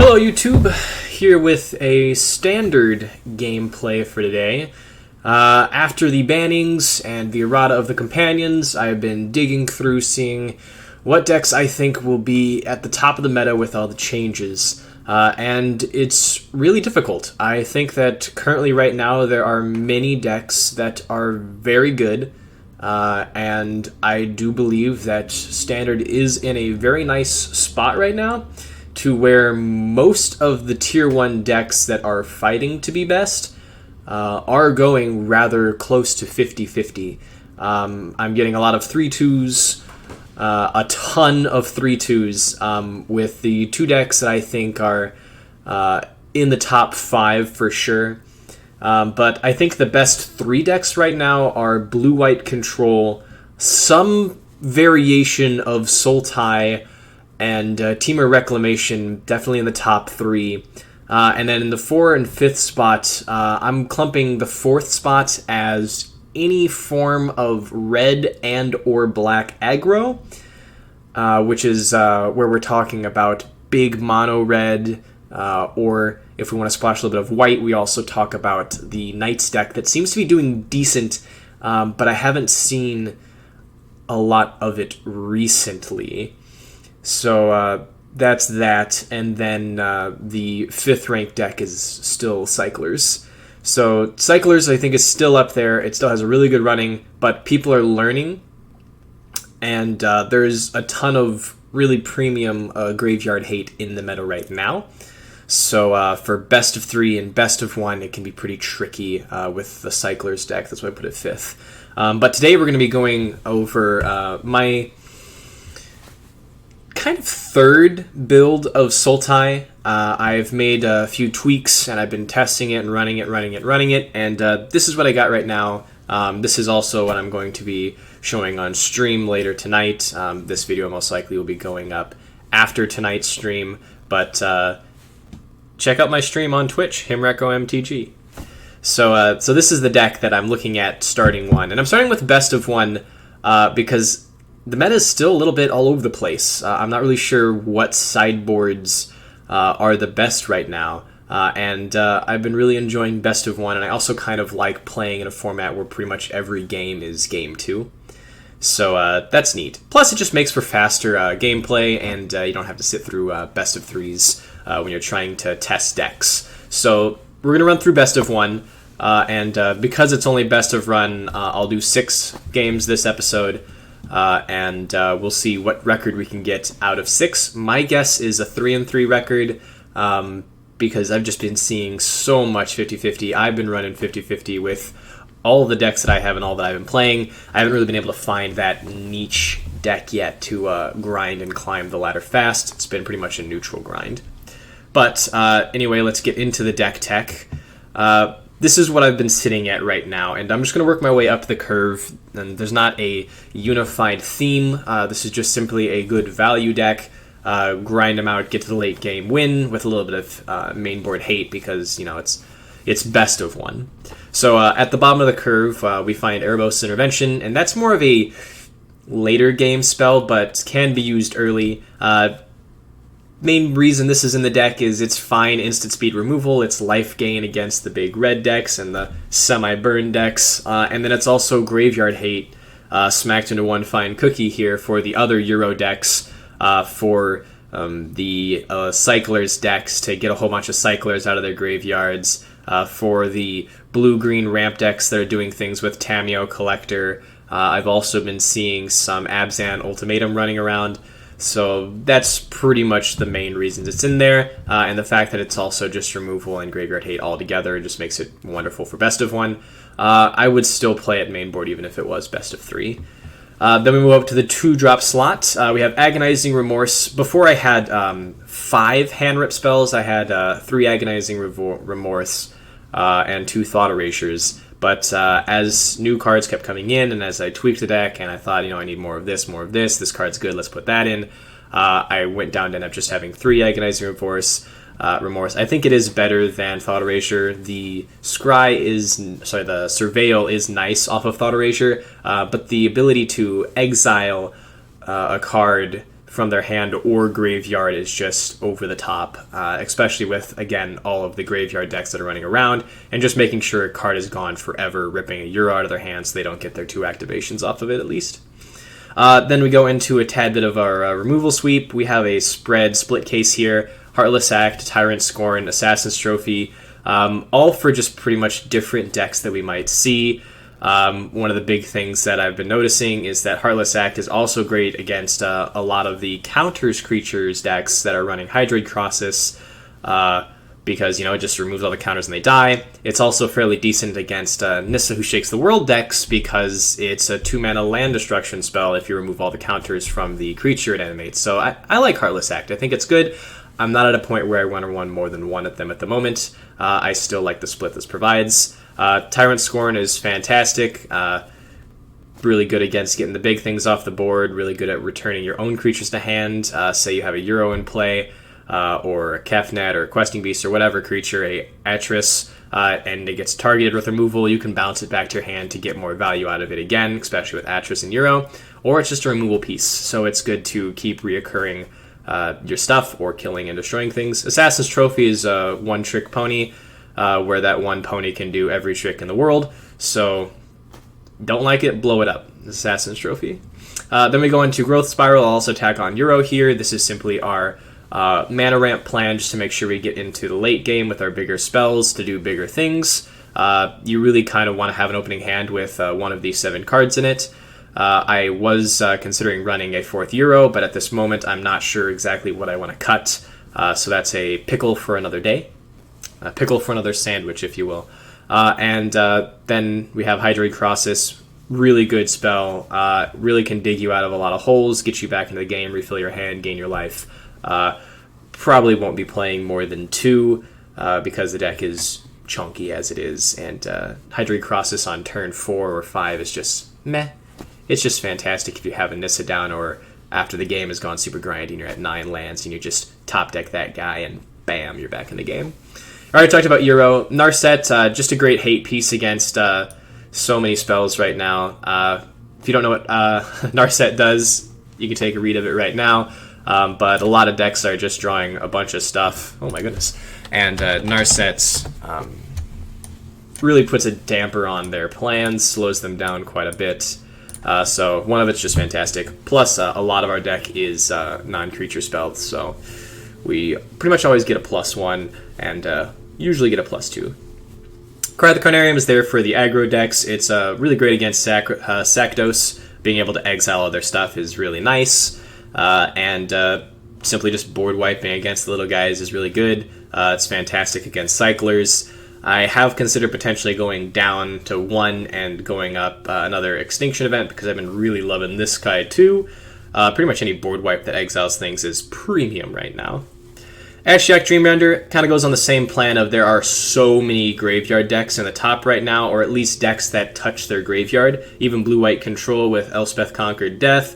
Hello YouTube, here with a standard gameplay for today. After the bannings and the errata of the companions, I've been digging through seeing what decks I think will be at the top of the meta with all the changes. And it's really difficult. I think that currently right now there are many decks that are very good, and I do believe that Standard is in a very nice spot right now to where most of the tier 1 decks that are fighting to be best are going rather close to 50-50. I'm getting a lot of 3-2s, a ton of 3-2s, with the two decks that I think are in the top 5 for sure. But I think the best 3 decks right now are Blue-White Control, some variation of Sultai, and Temur Reclamation, definitely in the top 3. And then in the 4th and 5th spot, I'm clumping the 4th spot as any form of red and or black aggro, which is where we're talking about big mono red, or if we want to splash a little bit of white, we also talk about the Knights deck that seems to be doing decent, but I haven't seen a lot of it recently. So that's that, and then the 5th ranked deck is still Cyclers. So Cyclers I think is still up there, it still has a really good running, but people are learning, and there's a ton of really premium graveyard hate in the meta right now. So for best of 3 and best of 1, it can be pretty tricky with the Cyclers deck, that's why I put it 5th. But today we're going to be going over my kind of 3rd build of Sultai. I've made a few tweaks and I've been testing it and running it, and this is what I got right now. This is also what I'm going to be showing on stream later tonight. This video most likely will be going up after tonight's stream, but check out my stream on Twitch, HimRecoMTG. So this is the deck that I'm looking at starting 1, and I'm starting with best of 1 because the meta is still a little bit all over the place. I'm not really sure what sideboards are the best right now, and I've been really enjoying best of 1, and I also kind of like playing in a format where pretty much every game is game 2. So that's neat. Plus, it just makes for faster gameplay, and you don't have to sit through best of 3s when you're trying to test decks. So we're going to run through best of 1, and because it's only best of run, I'll do 6 games this episode. And we'll see what record we can get out of 6. My guess is a 3-3 record, because I've just been seeing so much 50-50. I've been running 50-50 with all the decks that I have and all that I've been playing. I haven't really been able to find that niche deck yet to grind and climb the ladder fast. It's been pretty much a neutral grind. But anyway, let's get into the deck tech. This is what I've been sitting at right now, and I'm just going to work my way up the curve, and there's not a unified theme. This is just simply a good value deck. Grind them out, get to the late game, win with a little bit of mainboard hate because, you know, it's best of 1. So at the bottom of the curve, we find Erebos Intervention, and that's more of a later game spell, but can be used early. Main reason this is in the deck is it's fine instant speed removal, it's life gain against the big red decks and the semi-burn decks, and then it's also graveyard hate smacked into one fine cookie here for the other Euro decks, for the Cyclers decks to get a whole bunch of Cyclers out of their graveyards, for the blue-green ramp decks that are doing things with Tamiyo Collector. I've also been seeing some Abzan Ultimatum running around. So that's pretty much the main reasons it's in there, and the fact that it's also just removal and graveyard hate all together just makes it wonderful for best of 1. I would still play it mainboard even if it was best of 3. Then we move up to the 2-drop slot. We have Agonizing Remorse. Before I had 5 hand rip spells, I had 3 Agonizing Remorse and 2 Thought Erasures. But as new cards kept coming in, and as I tweaked the deck, and I thought, you know, I need more of this, this card's good, let's put that in, I went down to end up just having 3 Agonizing Remorse. I think it is better than Thought Erasure. The Surveil is nice off of Thought Erasure, but the ability to exile a card from their hand or graveyard is just over the top, especially with, again, all of the graveyard decks that are running around, and just making sure a card is gone forever, ripping a Euro out of their hands so they don't get their 2 activations off of it at least. Then we go into a tad bit of our removal sweep. We have a split case here: Heartless Act, Tyrant Scorn, Assassin's Trophy, all for just pretty much different decks that we might see. One of the big things that I've been noticing is that Heartless Act is also great against a lot of the counters creatures decks that are running Hydroid Crosses, because, it just removes all the counters and they die. It's also fairly decent against Nissa Who Shakes the World decks because it's a 2-mana land destruction spell if you remove all the counters from the creature it animates. So I like Heartless Act. I think it's good. I'm not at a point where I want to run more than one of them at the moment. I still like the split this provides. Tyrant Scorn is fantastic. Really good against getting the big things off the board. Really good at returning your own creatures to hand. Say you have a Euro in play, or a Kefnet or a Questing Beast or whatever creature, a Atris, and it gets targeted with removal. You can bounce it back to your hand to get more value out of it again, especially with Atris and Euro. Or it's just a removal piece, so it's good to keep reoccurring your stuff or killing and destroying things. Assassin's Trophy is a one-trick pony, where that one pony can do every trick in the world. So, don't like it, blow it up. Assassin's Trophy. Then we go into Growth Spiral. I'll also tack on Euro here. This is simply our mana ramp plan just to make sure we get into the late game with our bigger spells to do bigger things. You really kind of want to have an opening hand with one of these 7 cards in it. I was considering running a 4th Euro, but at this moment I'm not sure exactly what I want to cut. So that's a pickle for another day. A pickle for another sandwich, if you will. And then we have Hydroid Crosses. Really good spell. Really can dig you out of a lot of holes, get you back into the game, refill your hand, gain your life. Probably won't be playing more than 2 because the deck is chunky as it is. And Hydroid Crosses on turn 4 or 5 is just meh. It's just fantastic if you have a Nissa down, or after the game has gone super grindy and you're at 9 lands and you just top deck that guy and bam, you're back in the game. Alright, talked about Euro. Narset, just a great hate piece against so many spells right now. If you don't know what Narset does, you can take a read of it right now. But a lot of decks are just drawing a bunch of stuff. Oh my goodness. And Narset's really puts a damper on their plans, slows them down quite a bit. So one of it's just fantastic. Plus, a lot of our deck is non-creature spells, so we pretty much always get a +1 and usually get a +2. Cry the Carnarium is there for the aggro decks. It's really great against Sakdos. Being able to exile all their stuff is really nice. And simply just board wiping against the little guys is really good. It's fantastic against cyclers. I have considered potentially going down to 1 and going up another Extinction event because I've been really loving this guy too. Pretty much any board wipe that exiles things is premium right now. Ashiok Dreamrender kind of goes on the same plan of there are so many graveyard decks in the top right now, or at least decks that touch their graveyard. Even Blue-White Control with Elspeth Conquered Death.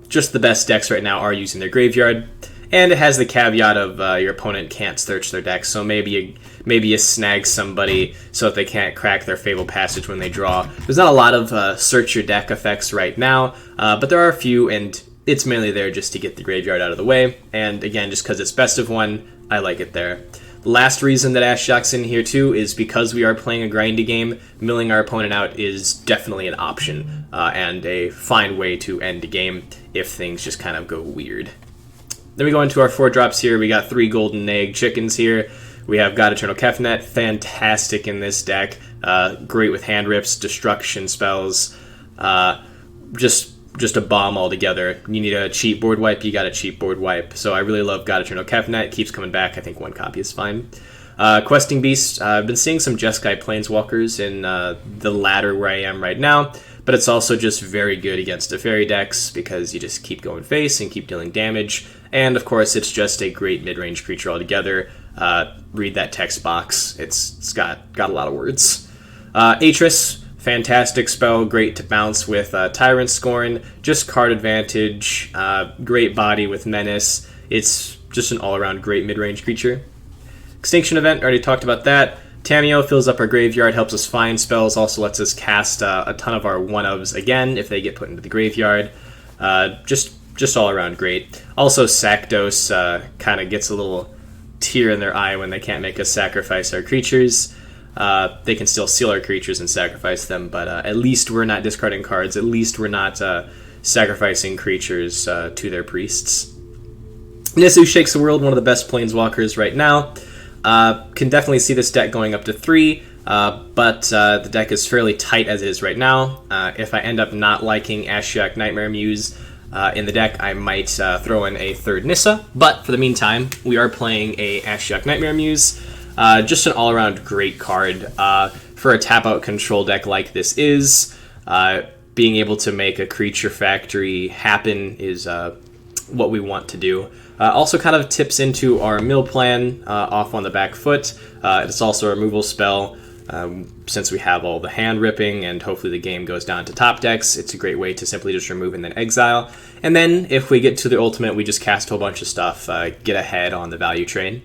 Just the best decks right now are using their graveyard. And it has the caveat of your opponent can't search their deck, so maybe you snag somebody so that they can't crack their Fabled Passage when they draw. There's not a lot of search your deck effects right now, but there are a few, and it's mainly there just to get the graveyard out of the way. And again, just because it's best of 1, I like it there. The last reason that Ashiok's in here too is because we are playing a grindy game. Milling our opponent out is definitely an option, and a fine way to end a game if things just kind of go weird. Then we go into our 4 drops here. We got 3 Golden Egg Chickens here. We have God Eternal Kefnet, fantastic in this deck. Great with hand rips, destruction spells. Just a bomb altogether. You need a cheap board wipe, you got a cheap board wipe. So I really love God Eternal Kefnet. It keeps coming back. I think 1 copy is fine. Questing Beast. I've been seeing some Jeskai Planeswalkers in the ladder where I am right now. But it's also just very good against the fairy decks because you just keep going face and keep dealing damage. And of course, it's just a great mid-range creature altogether. Read that text box. It's got a lot of words. Atris, fantastic spell, great to bounce with Tyrant Scorn. Just card advantage, great body with Menace. It's just an all-around great mid-range creature. Extinction event, already talked about that. Tameo fills up our graveyard, helps us find spells, also lets us cast a ton of our one-ofs again if they get put into the graveyard. Just just all around great. Also, Sakdos kind of gets a little tear in their eye when they can't make us sacrifice our creatures. They can still seal our creatures and sacrifice them, but at least we're not discarding cards. At least we're not sacrificing creatures to their priests. Nissa Shakes the World, one of the best planeswalkers right now. Can definitely see this deck going up to 3, but the deck is fairly tight as it is right now. If I end up not liking Ashiok Nightmare Muse in the deck, I might throw in a third Nissa, but for the meantime, we are playing a Ashiok Nightmare Muse. Just an all-around great card. For a tap-out control deck like this is, being able to make a creature factory happen is what we want to do. Also kind of tips into our mill plan off on the back foot. It's also a removal spell. Since we have all the hand ripping and hopefully the game goes down to top decks, it's a great way to simply just remove and then exile. And then if we get to the ultimate, we just cast a whole bunch of stuff, get ahead on the value train.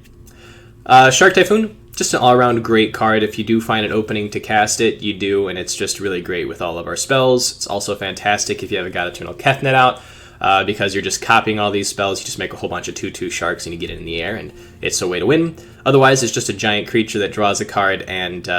Shark Typhoon, just an all-around great card. If you do find an opening to cast it, you do, and it's just really great with all of our spells. It's also fantastic if you haven't got Eternal Kethnet out, because you're just copying all these spells. You just make a whole bunch of 2/2 sharks and you get it in the air, and it's a way to win. Otherwise, it's just a giant creature that draws a card and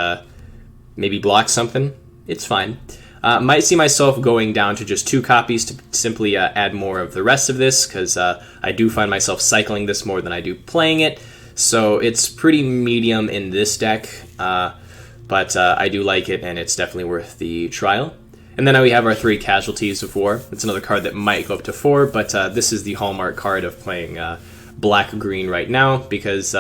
maybe blocks something. It's fine. Might see myself going down to just 2 copies to simply add more of the rest of this, because I do find myself cycling this more than I do playing it. So it's pretty medium in this deck, but I do like it, and it's definitely worth the trial. And then we have our 3 Casualties of War. It's another card that might go up to 4, but this is the hallmark card of playing black-green right now, because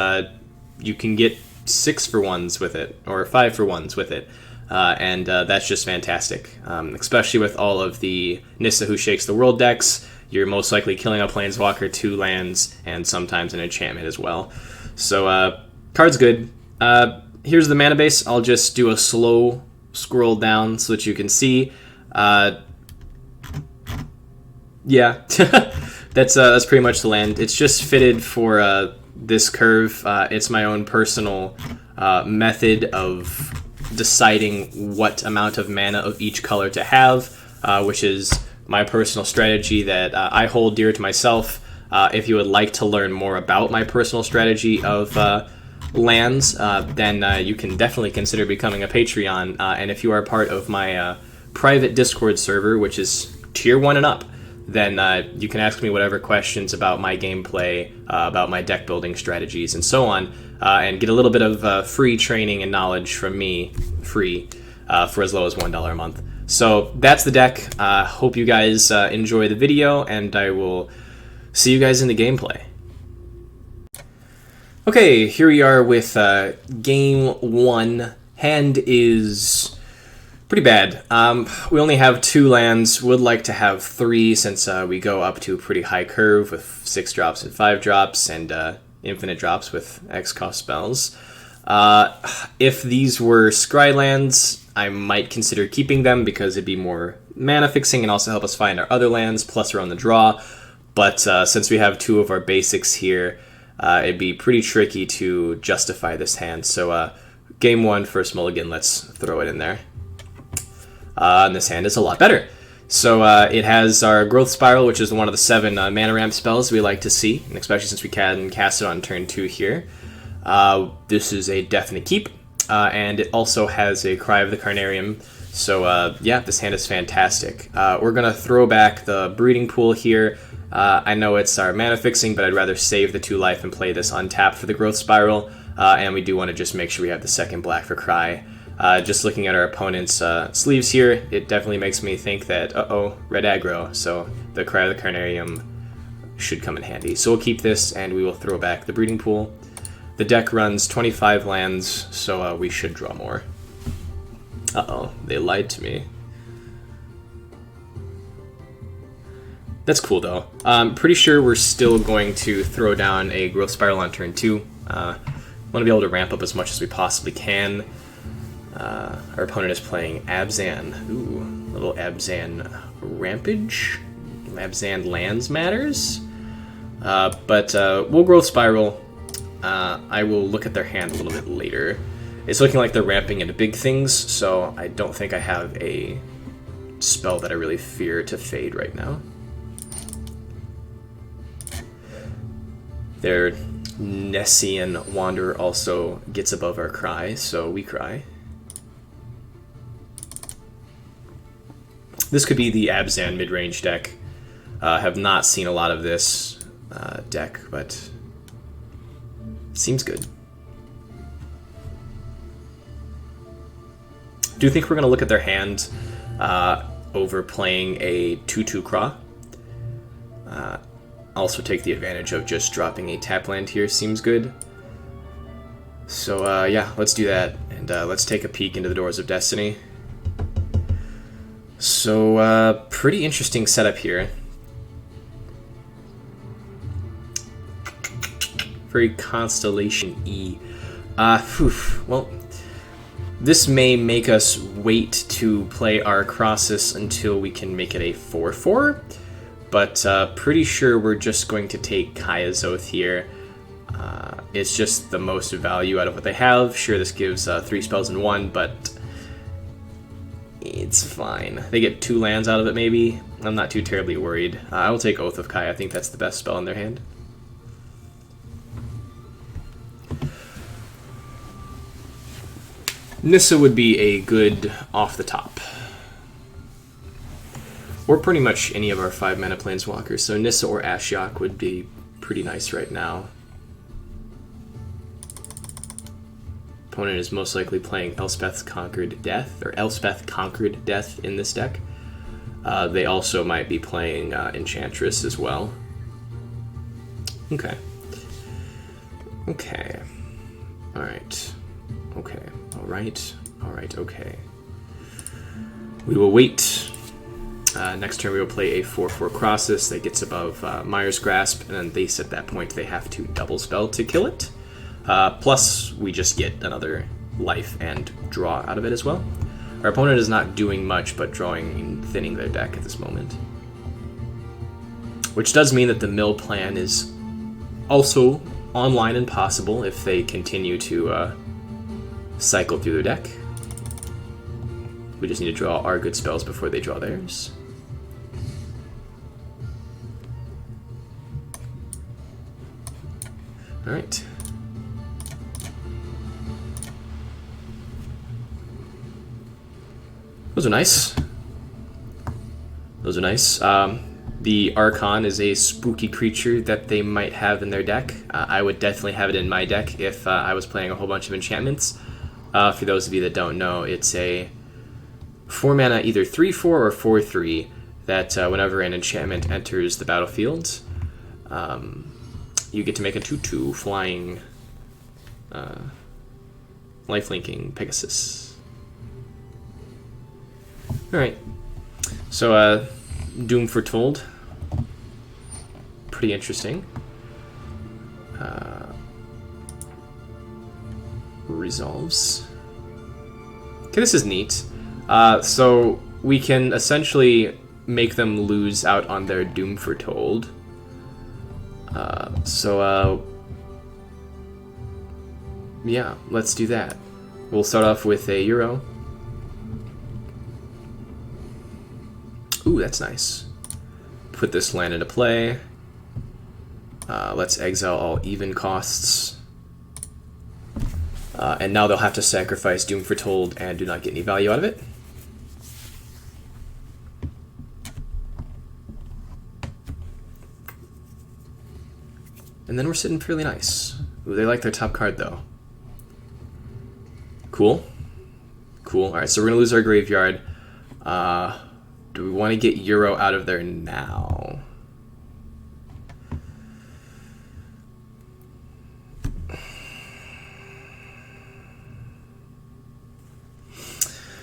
you can get 6 for 1s with it, or 5 for 1s with it, and that's just fantastic. Especially with all of the Nissa Who Shakes the World decks, you're most likely killing a Planeswalker, 2 lands, and sometimes an enchantment as well. So, card's good. Here's the mana base. I'll just do a slow scroll down so that you can see. Yeah, that's pretty much the land. It's just fitted for this curve. It's my own personal method of deciding what amount of mana of each color to have, which is my personal strategy that I hold dear to myself. If you would like to learn more about my personal strategy of lands, then you can definitely consider becoming a Patreon. And if you are part of my private Discord server, which is tier 1 and up, then you can ask me whatever questions about my gameplay, about my deck building strategies, and so on, and get a little bit of free training and knowledge from me, free, for as low as $1 a month. So that's the deck. Hope you guys enjoy the video, and I will see you guys in the gameplay. Okay, here we are with game 1. Hand is pretty bad. We only have 2 lands. Would like to have 3 since we go up to a pretty high curve with 6 drops and 5 drops and infinite drops with X cost spells. If these were Scry lands, I might consider keeping them because it'd be more mana fixing and also help us find our other lands, plus we're on the draw. But since we have 2 of our basics here, it'd be pretty tricky to justify this hand. So game 1, first mulligan, let's throw it in there. And this hand is a lot better. So it has our Growth Spiral, which is one of the 7 mana ramp spells we like to see, and especially since we can cast it on turn 2 here. This is a definite keep, and it also has a Cry of the Carnarium. So yeah, this hand is fantastic. We're going to throw back the Breeding Pool here. I know it's our mana fixing, but I'd rather save the 2 life and play this untapped for the Growth Spiral, and we do want to just make sure we have the second black for Cry. Just looking at our opponent's sleeves here, it definitely makes me think that, red aggro, so the Cry of the Carnarium should come in handy. So we'll keep this, and we will throw back the Breeding Pool. The deck runs 25 lands, so we should draw more. They lied to me. That's cool, though. I'm pretty sure we're still going to throw down a Growth Spiral on turn 2. Want to be able to ramp up as much as we possibly can. Our opponent is playing Abzan. Ooh, little Abzan Rampage. Abzan Lands matters. But we'll Growth Spiral. I will look at their hand a little bit later. It's looking like they're ramping into big things, so I don't think I have a spell that I really fear to fade right now. Their Nessian Wanderer also gets above our cry, so we cry. This could be the Abzan mid-range deck. Have not seen a lot of this deck, but seems good. Do you think we're going to look at their hand over playing a 2/2 Craw? Also take the advantage of just dropping a tap land here, seems good. So yeah, let's do that, and let's take a peek into the Doors of Destiny. So pretty interesting setup here. Very Constellation-y. Well, this may make us wait to play our Crossus until we can make it a 4/4, but pretty sure we're just going to take Kaya's Oath here. It's just the most value out of what they have. Sure, this gives 3 spells in 1, but it's fine. They get 2 lands out of it, maybe. I'm not too terribly worried. I will take Oath of Kaya. I think that's the best spell in their hand. Nissa would be a good off the top. Or pretty much any of our 5-mana planeswalkers. So Nissa or Ashiok would be pretty nice right now. Opponent is most likely playing Elspeth's Conquered Death, or Elspeth Conquered Death in this deck. They also might be playing Enchantress as well. Okay. Okay. Alright. Okay. Alright. Alright, okay. We will wait. Next turn we will play a 4/4 Crossus that gets above Mire's Grasp, and then at that point they have to double spell to kill it. Plus, we just get another life and draw out of it as well. Our opponent is not doing much but drawing and thinning their deck at this moment. Which does mean that the mill plan is also online and possible if they continue to cycle through their deck. We just need to draw our good spells before they draw theirs. Alright. Those are nice. Those are nice. The Archon is a spooky creature that they might have in their deck. I would definitely have it in my deck if I was playing a whole bunch of enchantments. For those of you that don't know, it's a 4-mana either 3/4 or 4/3 that whenever an enchantment enters the battlefield, you get to make a 2/2 flying lifelinking Pegasus. Alright, so Doom Foretold, pretty interesting. Resolves. Okay, this is neat. So we can essentially make them lose out on their Doom Foretold. Yeah, let's do that. We'll start off with a Euro. Ooh, that's nice. Put this land into play. Let's exile all even costs. And now they'll have to sacrifice Doom Foretold and do not get any value out of it. And then we're sitting fairly nice. Ooh, they like their top card though. Cool. Cool. Alright, so we're going to lose our graveyard. Do we want to get Euro out of there now?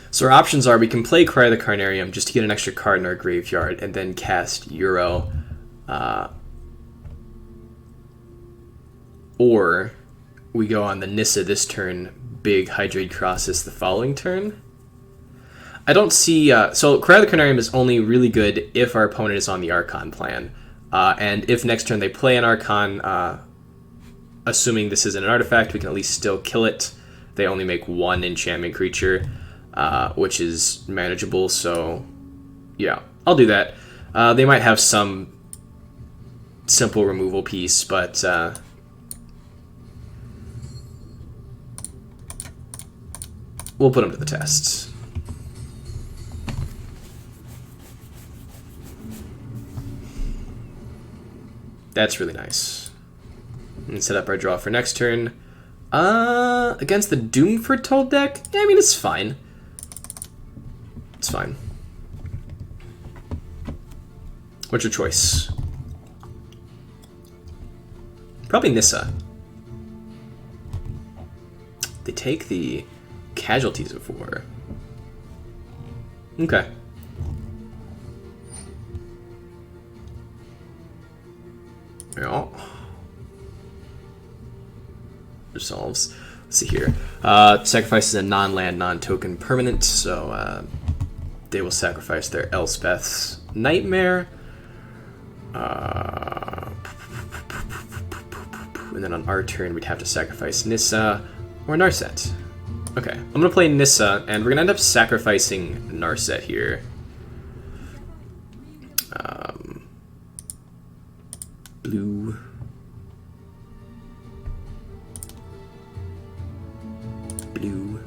So our options are we can play Cry the Carnarium just to get an extra card in our graveyard and then cast Euro. Or we go on the Nissa this turn, big Hydrate Crossus the following turn. I don't see... so Cry the Carnarium is only really good if our opponent is on the Archon plan. And if next turn they play an Archon, assuming this isn't an artifact, we can at least still kill it. They only make 1 enchantment creature, which is manageable, so yeah, I'll do that. They might have some simple removal piece, but we'll put them to the test. That's really nice. And set up our draw for next turn. Against the Doom Foretold deck? Yeah, I mean, it's fine. It's fine. What's your choice? Probably Nissa. They take the Casualties of War. Okay. Yeah. Resolves. Let's see here. Sacrifices a non-land, non-token permanent, so they will sacrifice their Elspeth's Nightmare. And then on our turn, we'd have to sacrifice Nissa or Narset. Okay, I'm going to play Nissa, and we're going to end up sacrificing Narset here. Blue. Blue.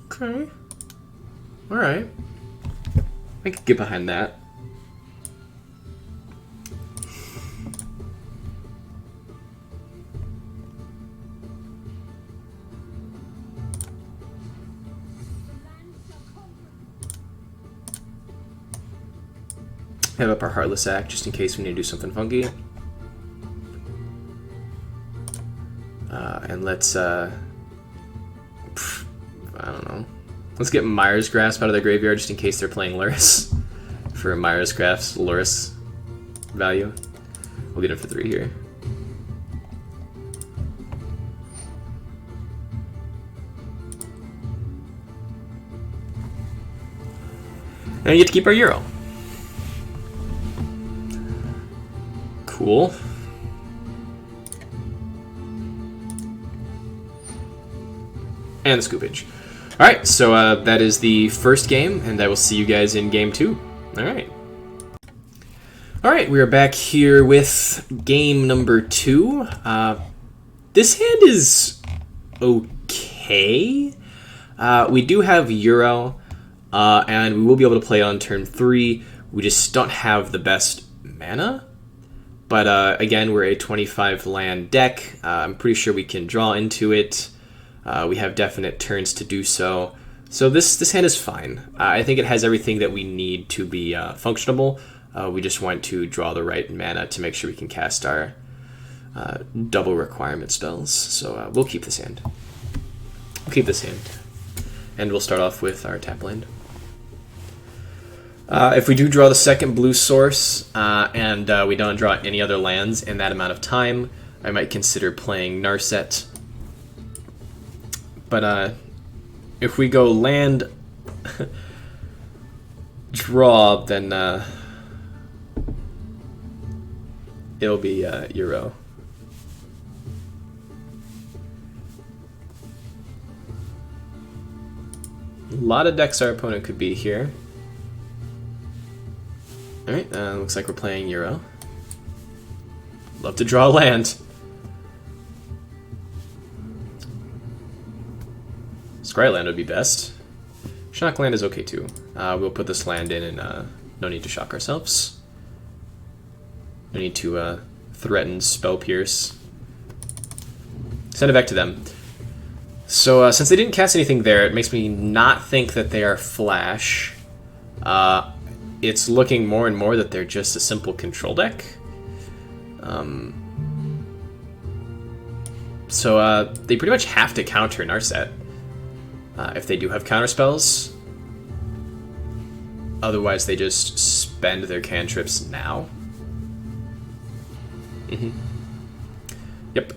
Okay. Alright. I could get behind that. Have up our Heartless Act just in case we need to do something funky. And let's, I don't know. Let's get Myers Grasp out of their graveyard just in case they're playing Lurrus for Myers Grasp's Lurrus value. We'll get him for 3 here. And we get to keep our Euro. Cool. And the Scoopage. Alright, so that is the first game, and I will see you guys in game 2. Alright. Alright, we are back here with game number 2. This hand is okay. We do have Euro, and we will be able to play it on turn 3. We just don't have the best mana. But again, we're a 25 land deck. I'm pretty sure we can draw into it. We have definite turns to do so. So this hand is fine. I think it has everything that we need to be functionable. We just want to draw the right mana to make sure we can cast our double requirement spells. So we'll keep this hand. We'll keep this hand. And we'll start off with our tap land. If we do draw the second blue source, and we don't draw any other lands in that amount of time, I might consider playing Narset. But if we go land, draw, then it'll be Euro. A lot of decks our opponent could be here. Alright, looks like we're playing Euro. Love to draw land. Scryland would be best. Shock land is okay too. We'll put this land in and no need to shock ourselves. No need to threaten Spell Pierce. Send it back to them. So since they didn't cast anything there, it makes me not think that they are Flash. It's looking more and more that they're just a simple control deck. So they pretty much have to counter Narset if they do have counter spells. Otherwise, they just spend their cantrips now. Yep.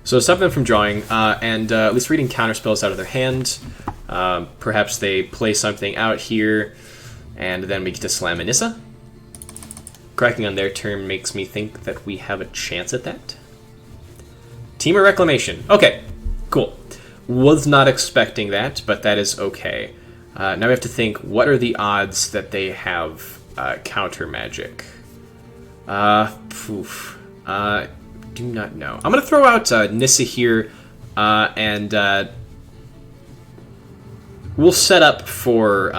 So stop them from drawing, and at least reading counterspells out of their hand. Perhaps they play something out here, and then we get to slam a Nissa. Cracking on their turn makes me think that we have a chance at that. Team or Reclamation. Okay, cool. Was not expecting that, but that is okay. Now we have to think, what are the odds that they have counter magic? Do not know. I'm going to throw out Nissa here, and we'll set up for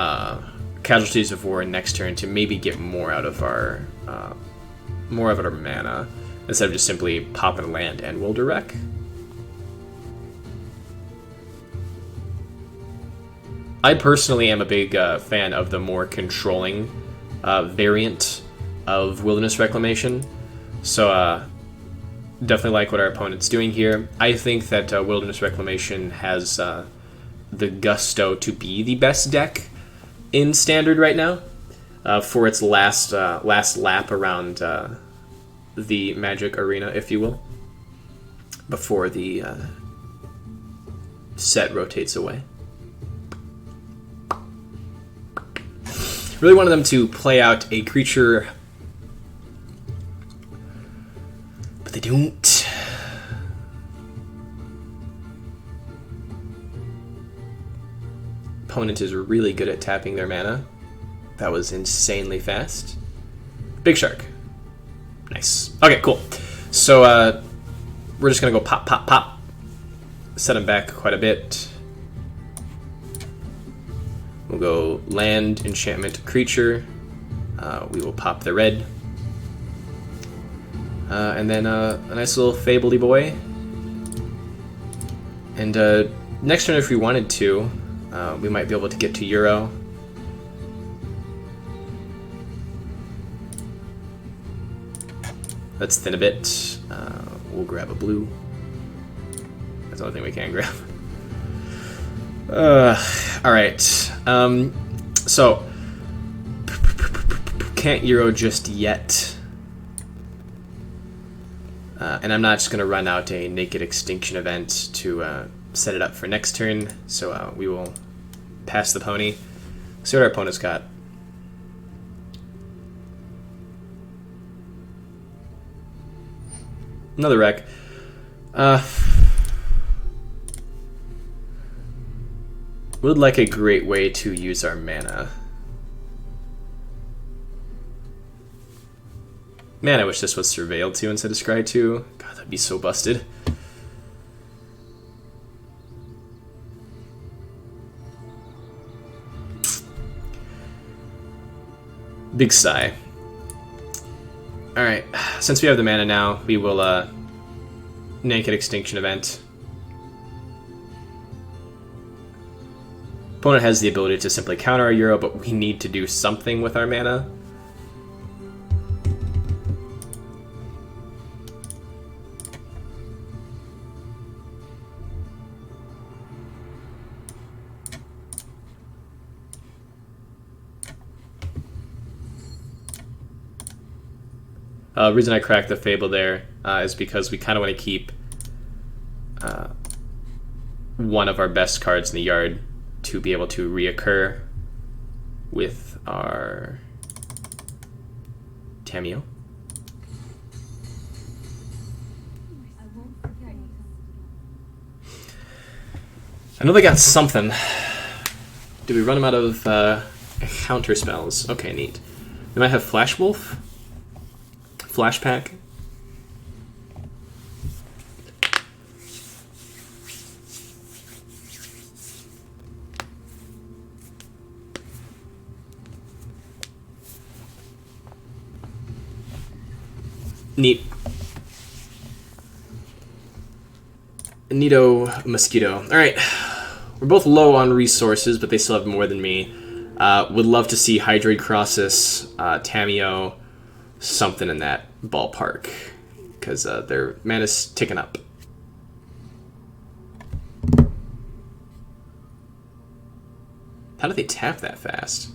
Casualties of War next turn to maybe get more out of our mana, instead of just simply popping a land and Wilderwreck. I personally am a big fan of the more controlling variant of Wilderness Reclamation, so definitely like what our opponent's doing here. I think that Wilderness Reclamation has the gusto to be the best deck in Standard right now for its last lap around the Magic Arena, if you will, before the set rotates away. Really wanted them to play out a creature, but they don't. Opponent is really good at tapping their mana. That was insanely fast. Big Shark. Nice. Okay, cool. So we're just going to go pop, pop, pop. Set them back quite a bit. We'll go land, enchantment, creature. We will pop the red. And then a nice little Fabledy boy. And next turn, if we wanted to, we might be able to get to Euro. Let's thin a bit. We'll grab a blue. That's the only thing we can grab. Alright. So, can't Euro just yet. And I'm not just going to run out a Naked Extinction event to set it up for next turn. So we will pass the pony. See what our opponent's got. Another wreck. Would like a great way to use our mana. Man, I wish this was Surveilled 2 instead of Scry 2. God, that'd be so busted. Big sigh. Alright, since we have the mana now, we will Naked Extinction event. Opponent has the ability to simply counter our Euro, but we need to do something with our mana. The reason I cracked the Fable there is because we kind of want to keep one of our best cards in the yard to be able to reoccur with our Tamiyo. I know they got something. Did we run them out of counter spells? Okay, neat. We might have Flash Wolf? Flash Pack? Neat. Neato Mosquito. Alright. We're both low on resources, but they still have more than me. Would love to see Hydroid Crossus, Tamiyo, something in that ballpark. Because their mana's ticking up. How do they tap that fast?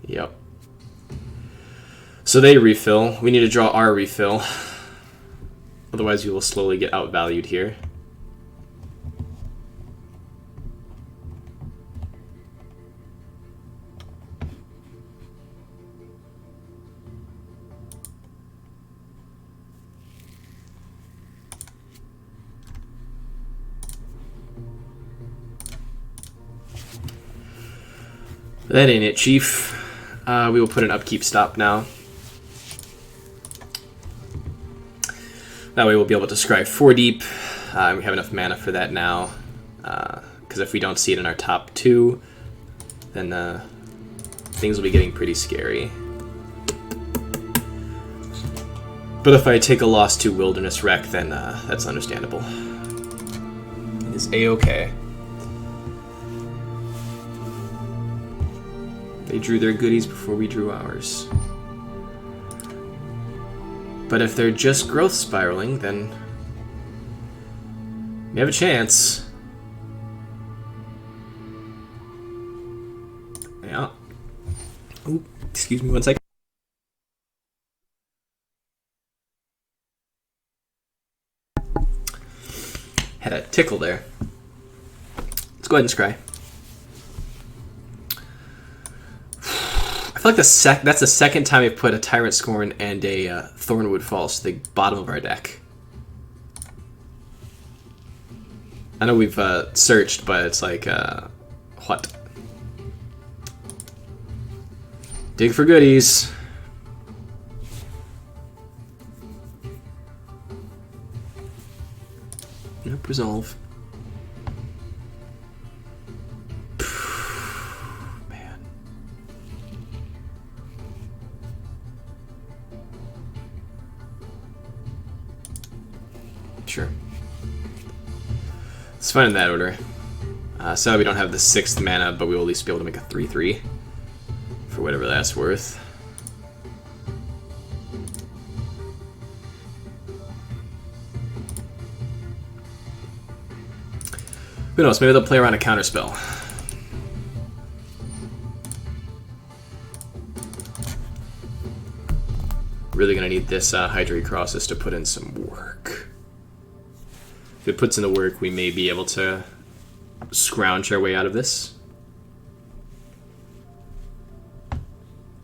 Yep. So they refill. We need to draw our refill. Otherwise we will slowly get outvalued here. That ain't it, Chief. We will put an upkeep stop now. That way we'll be able to scry 4 deep. We have enough mana for that now. Because if we don't see it in our top 2, then things will be getting pretty scary. But if I take a loss to Wilderness Wreck, then that's understandable. It is A-okay. They drew their goodies before we drew ours. But if they're just growth spiraling, then we have a chance. Yeah. Ooh, excuse me 1 second. Had a tickle there. Let's go ahead and scry. I feel like that's the second time we've put a Tyrant Scorn and a Thornwood Falls to the bottom of our deck. I know we've searched, but it's like, what? Dig for goodies. Nope, resolve. Man. Sure. It's fine in that order. So we don't have the 6th mana, but we will at least be able to make a 3/3 for whatever that's worth. Who knows? Maybe they'll play around a counterspell. Really gonna need this Hydrate Crosses to put in some work. If it puts in the work, we may be able to scrounge our way out of this.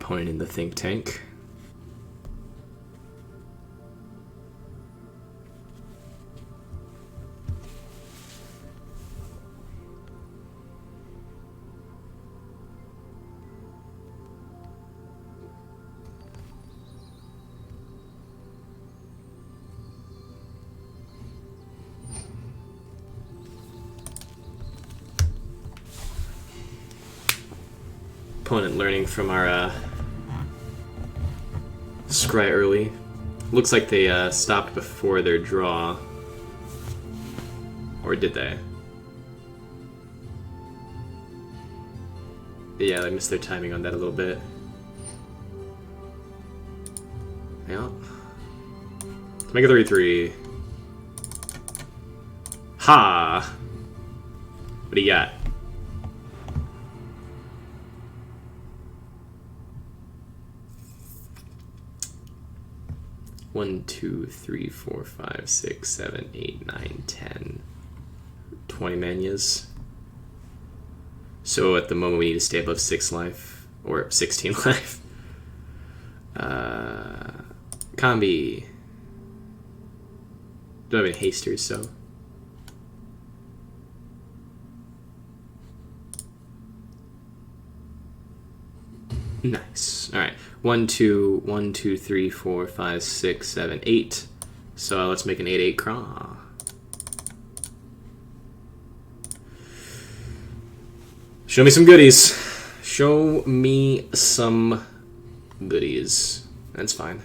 Opponent in the think tank. Opponent learning from our scry early. Looks like they stopped before their draw. Or did they? Yeah, they missed their timing on that a little bit. Yeah. Let's make a 3/3. Ha! What do you got? One, 2, 3, 4, 5, 6, 7, 8, 9, 10, 20 manias. So at the moment we need to stay above 6 life, or 16 life. Combi. Don't have any hasters, so. Nice. All right. 1, 2, 1, 2, 3, 4, 5, 6, 7, 8. So let's make an 8/8 craw. Show me some goodies. Show me some goodies. That's fine.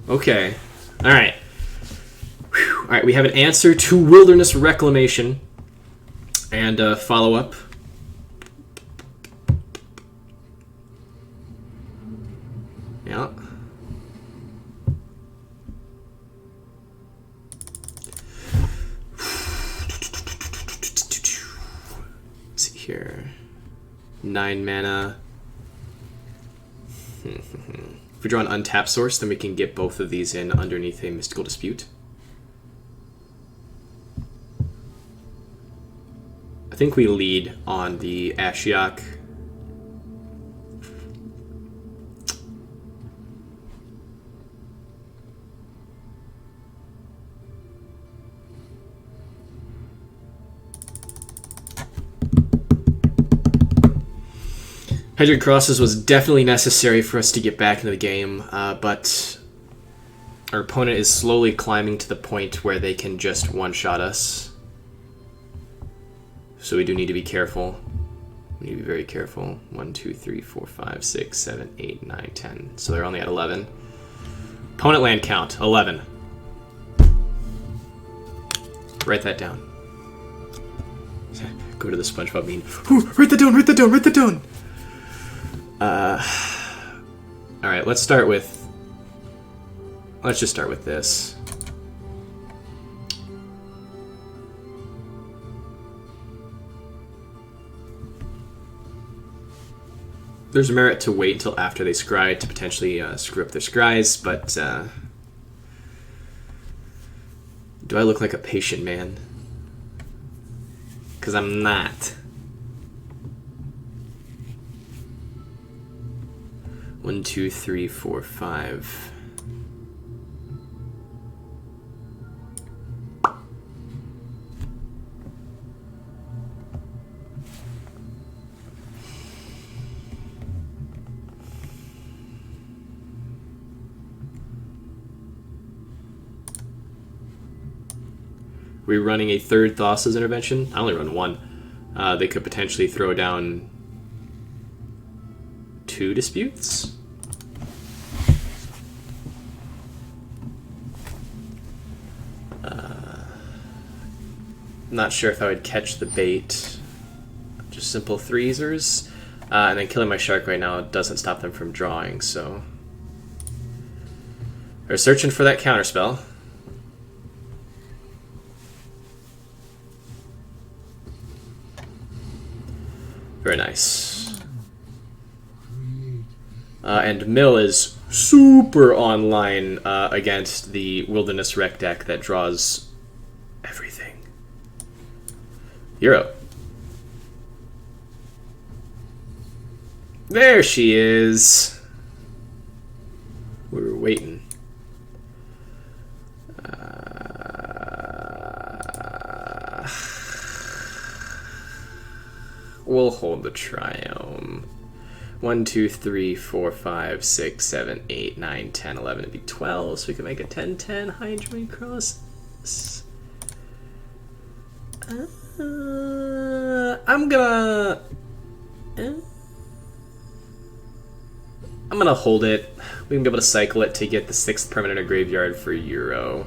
Okay. Alright. Alright, we have an answer to Wilderness Reclamation. And follow-up. Yeah. Let's see here. 9 mana. If we draw an untapped source, then we can get both of these in underneath a Mystical Dispute. I think we lead on the Ashiok. 100 crosses was definitely necessary for us to get back into the game, but our opponent is slowly climbing to the point where they can just one-shot us. So we do need to be careful. We need to be very careful. 1, 2, 3, 4, 5, 6, 7, 8, 9, 10. So they're only at 11. Opponent land count, 11. Write that down. Go to the SpongeBob meme. Ooh, write that down, write that down, write that down! Alright, let's start with... Let's just start with this. There's merit to wait until after they scry to potentially screw up their scries, but do I look like a patient man? Because I'm not. 1, 2, 3, 4, 5. We're running a third Thassa's intervention. I only run one. They could potentially throw down 2 disputes. Not sure if I would catch the bait. Just simple threesers. And then killing my shark right now doesn't stop them from drawing, so... They're searching for that counterspell. Very nice. And Mill is super online against the Wilderness Rec deck that draws everything. Euro. There she is. We were waiting. We'll hold the Triome. 1, 2, 3, 4, 5, 6, 7, 8, 9, 10, 11. It'd be 12, so we can make a 10, 10 Hydroid Cross. I'm gonna hold it. We can be able to cycle it to get the 6th permanent or graveyard for Euro.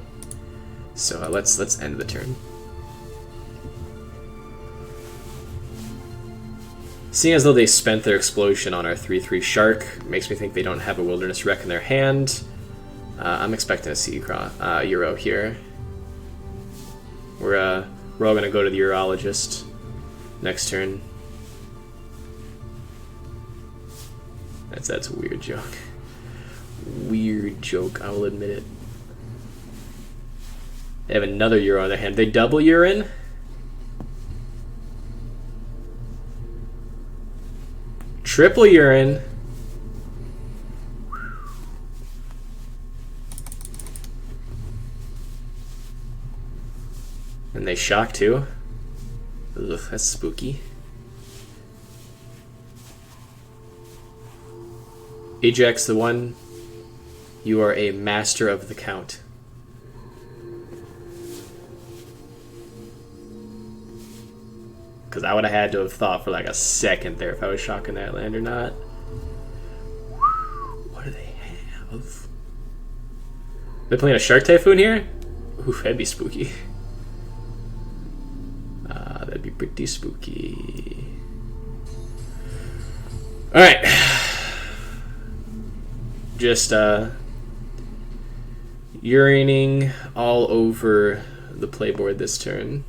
So let's end the turn. Seeing as though they spent their explosion on our 3/3 shark, makes me think they don't have a Wilderness Wreck in their hand. I'm expecting a sea Euro here. We're all gonna go to the urologist next turn. That's a weird joke. Weird joke, I will admit it. They have another Euro on their hand. They double urine. Triple urine. And they shock too. Ugh, that's spooky. Ajax the One, you are a master of the count. Because I would have had to have thought for like a second there if I was shocking that land or not. What do they have? They're playing a Shark Typhoon here? Oof, that'd be spooky. That'd be pretty spooky. Alright. Just urinating all over the playboard this turn.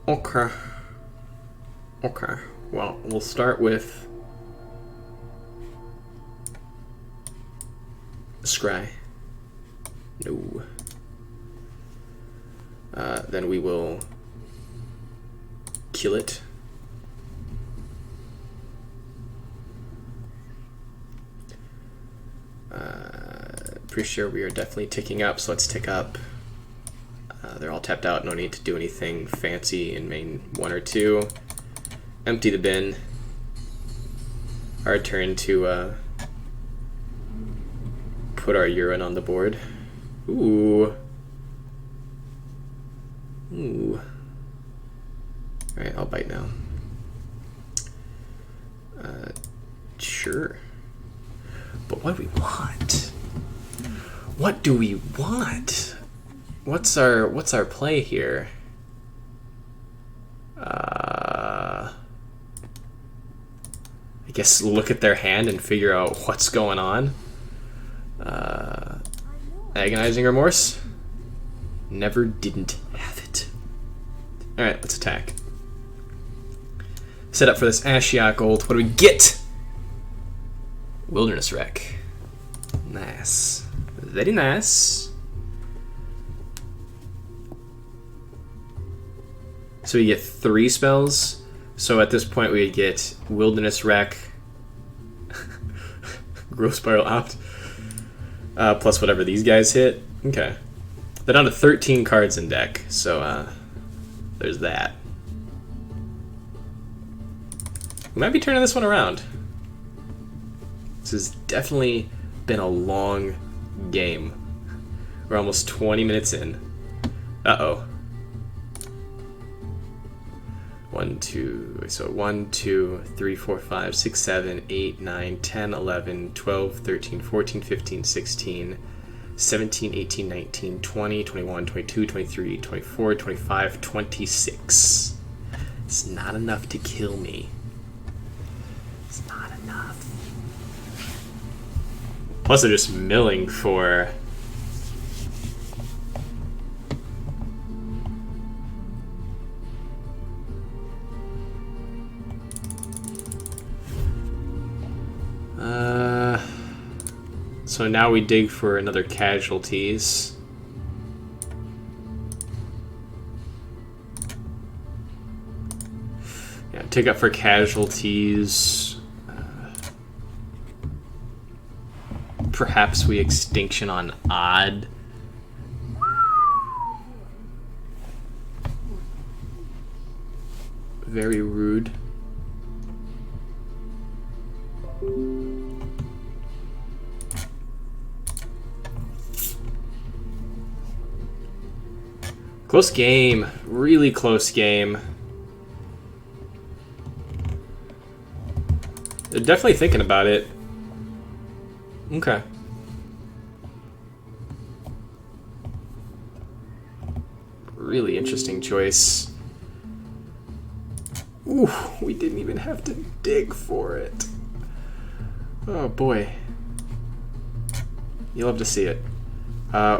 Okay. Well, we'll start with scry. No. Then we will kill it. Pretty sure we are definitely ticking up, so let's tick up. They're all tapped out, no need to do anything fancy in main 1 or 2. Empty the bin. Our turn to put our urine on the board. Ooh. Ooh. Alright, I'll bite now. Sure. But what do we want? What do we want? What's our play here? I guess look at their hand and figure out what's going on. Agonizing remorse? Never didn't have it. Alright, let's attack. Set up for this Ashiok ult. What do we get? Wilderness Wreck. Nice. Very nice. So we get 3 spells. So at this point we get Wilderness Wreck, Growth Spiral Opt, plus whatever these guys hit. Okay. They're down to 13 cards in deck, so there's that. We might be turning this one around. This has definitely been a long game. We're almost 20 minutes in. Uh-oh. 1, 2, 3, 4, 5, 6, 7, 8, 9, 10, 11, 12, 13, 14, 15, 16, 17, 18, 19, 20, 21, 22, 23, 24, 25, 26. It's not enough to kill me. It's not enough. Plus they're just milling for... So now we dig for another casualties. Yeah, take up for casualties. Perhaps we extinction on odd. Very rude. Close game, really close game. They're definitely thinking about it. Okay. Really interesting choice. Ooh, we didn't even have to dig for it. Oh boy. You'll love to see it.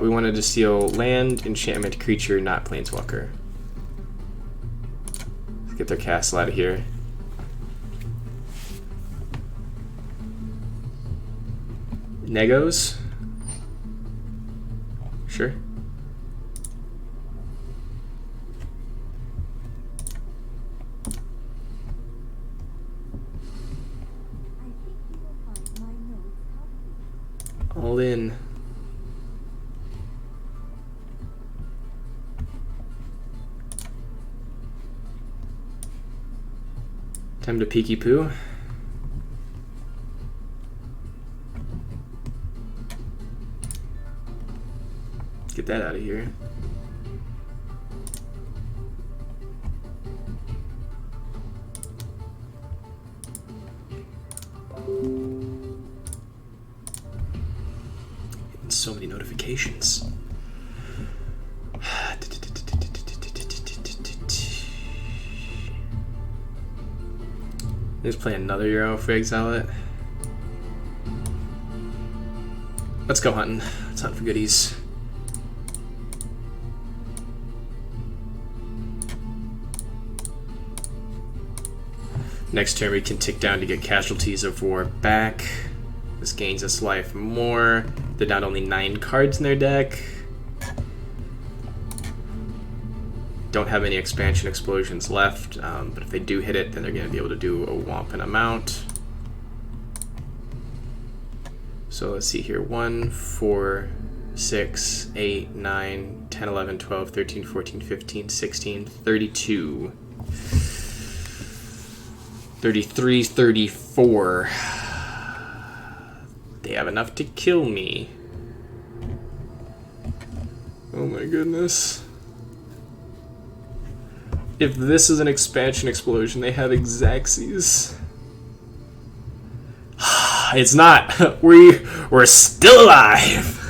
We wanted to steal land, enchantment, creature, not planeswalker. Let's get their castle out of here. Negos? Sure. All in. Time to peeky poo. Get that out of here. Getting so many notifications. Let's play another Euro for Exile it. Let's go hunting. Let's hunt for goodies. Next turn we can tick down to get Casualties of War back. This gains us life more. They're down to only 9 cards in their deck. Don't have any expansion explosions left, but if they do hit it, then they're going to be able to do a wampin amount. So let's see here, 1, 4, 6, 8, 9, 10, 11, 12, 13, 14, 15, 16, 32. 33, 34. They have enough to kill me. Oh my goodness. If this is an expansion explosion, they have Exacxies. It's not. We're still alive.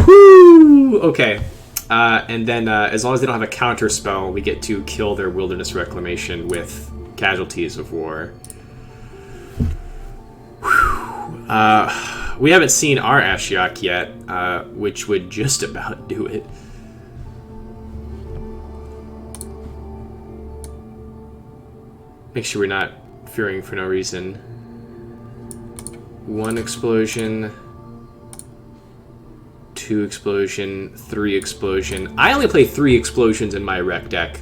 Whoo! Okay. And then as long as they don't have a counter spell, we get to kill their wilderness reclamation with casualties of war. We haven't seen our Ashiok yet, which would just about do it. Make sure we're not fearing for no reason. 1 explosion, 2 explosion, 3 explosion. I only play 3 explosions in my rec deck,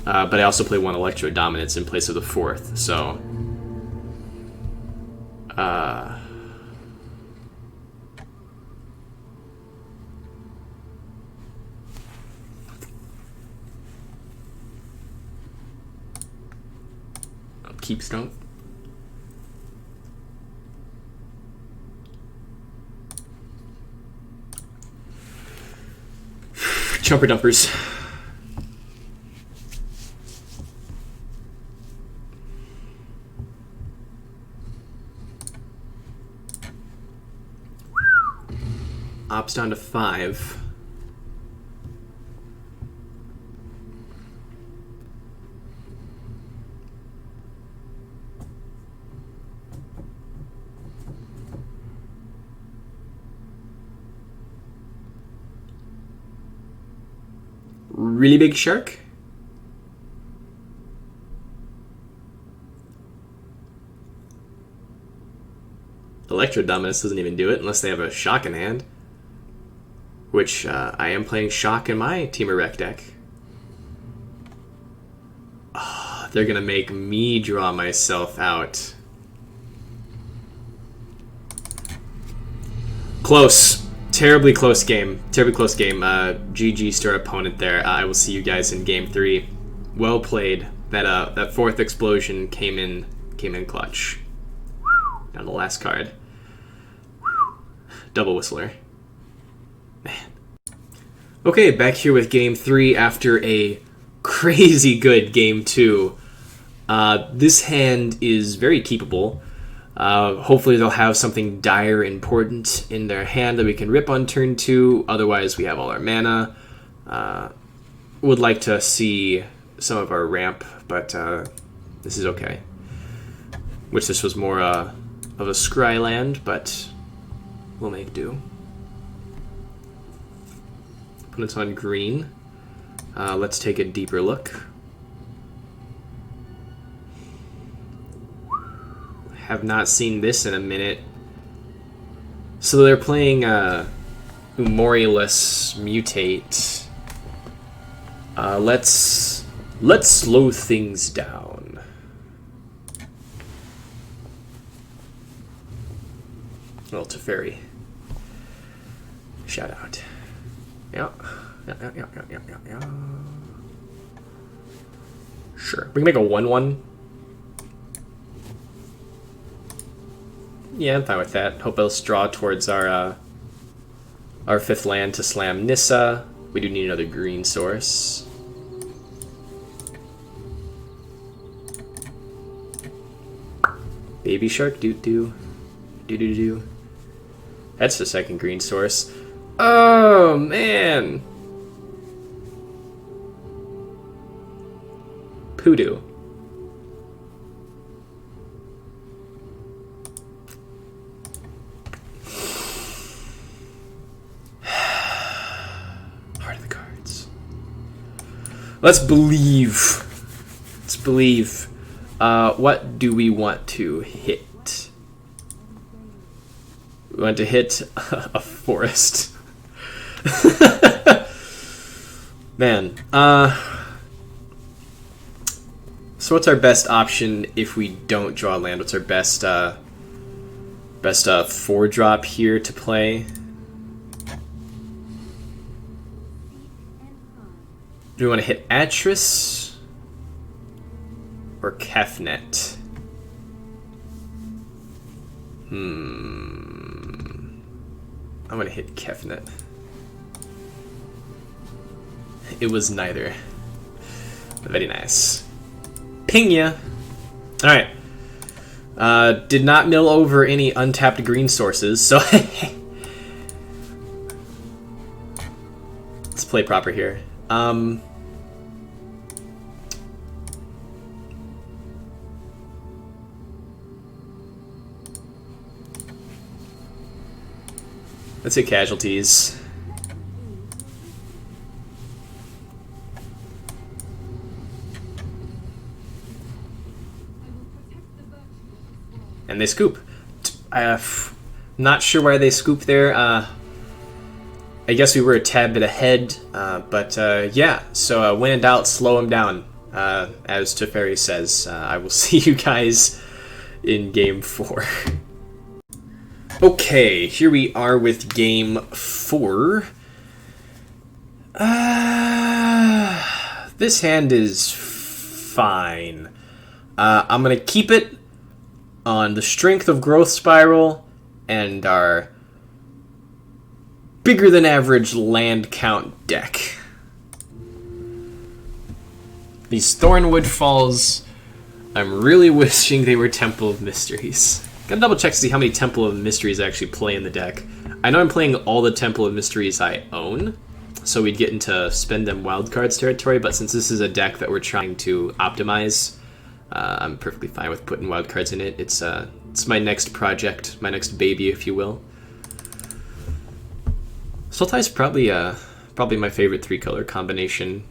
but I also play 1 Electro Dominance in place of the 4th, so... Keep strong. Jumper dumpers. Ops down to 5. Really big shark? Electro Dominus doesn't even do it unless they have a shock in hand. Which, I am playing shock in my Teamer Rec deck. Oh, they're gonna make me draw myself out. Close. Terribly close game. Terribly close game. GG's to our opponent there. I will see you guys in game 3. Well played. That 4th explosion came in clutch. Down the last card. Double whistler. Man. Okay, back here with game 3 after a crazy good game 2. This hand is very keepable. Hopefully they'll have something dire important in their hand that we can rip on turn 2. Otherwise, we have all our mana. Would like to see some of our ramp, but this is okay. Wish this was more of a scry land, but we'll make do. Opponent's on green. Let's take a deeper look. Have not seen this in a minute. So they're playing Umoriolus Mutate. Let's slow things down. Well, Teferi. Shout out. Yeah. Sure. We can make a 1/1. Yeah, I'm fine with that. Hope they'll draw towards our 5th land to slam Nissa. We do need another green source. Baby shark, doo. That's the 2nd green source. Oh man. Poodoo. Heart of the cards. Let's believe. Let's believe. What do we want to hit? We want to hit a forest. Man. So what's our best option if we don't draw land? What's our best 4-drop here to play? Do we want to hit Atris or Kefnet? I'm going to hit Kefnet. It was neither. Very nice. Ping ya! Alright. Did not mill over any untapped green sources, so let's play proper here. Let's hit casualties. And they scoop. Not sure why they scoop there. I guess we were a tad bit ahead, but yeah. So when in doubt, slow them down. As Teferi says, I will see you guys in Game 4. Okay, here we are with Game 4. This hand is fine. I'm going to keep it on the strength of Growth Spiral and our bigger than average land count deck. These Thornwood Falls, I'm really wishing they were Temple of Mysteries. Gotta double check to see how many Temple of Mysteries I actually play in the deck. I know I'm playing all the Temple of Mysteries I own, so we'd get into spend them wildcards territory, but since this is a deck that we're trying to optimize, I'm perfectly fine with putting wildcards in it. It's my next project, my next baby, if you will. Sultai's probably my favorite 3-color combination.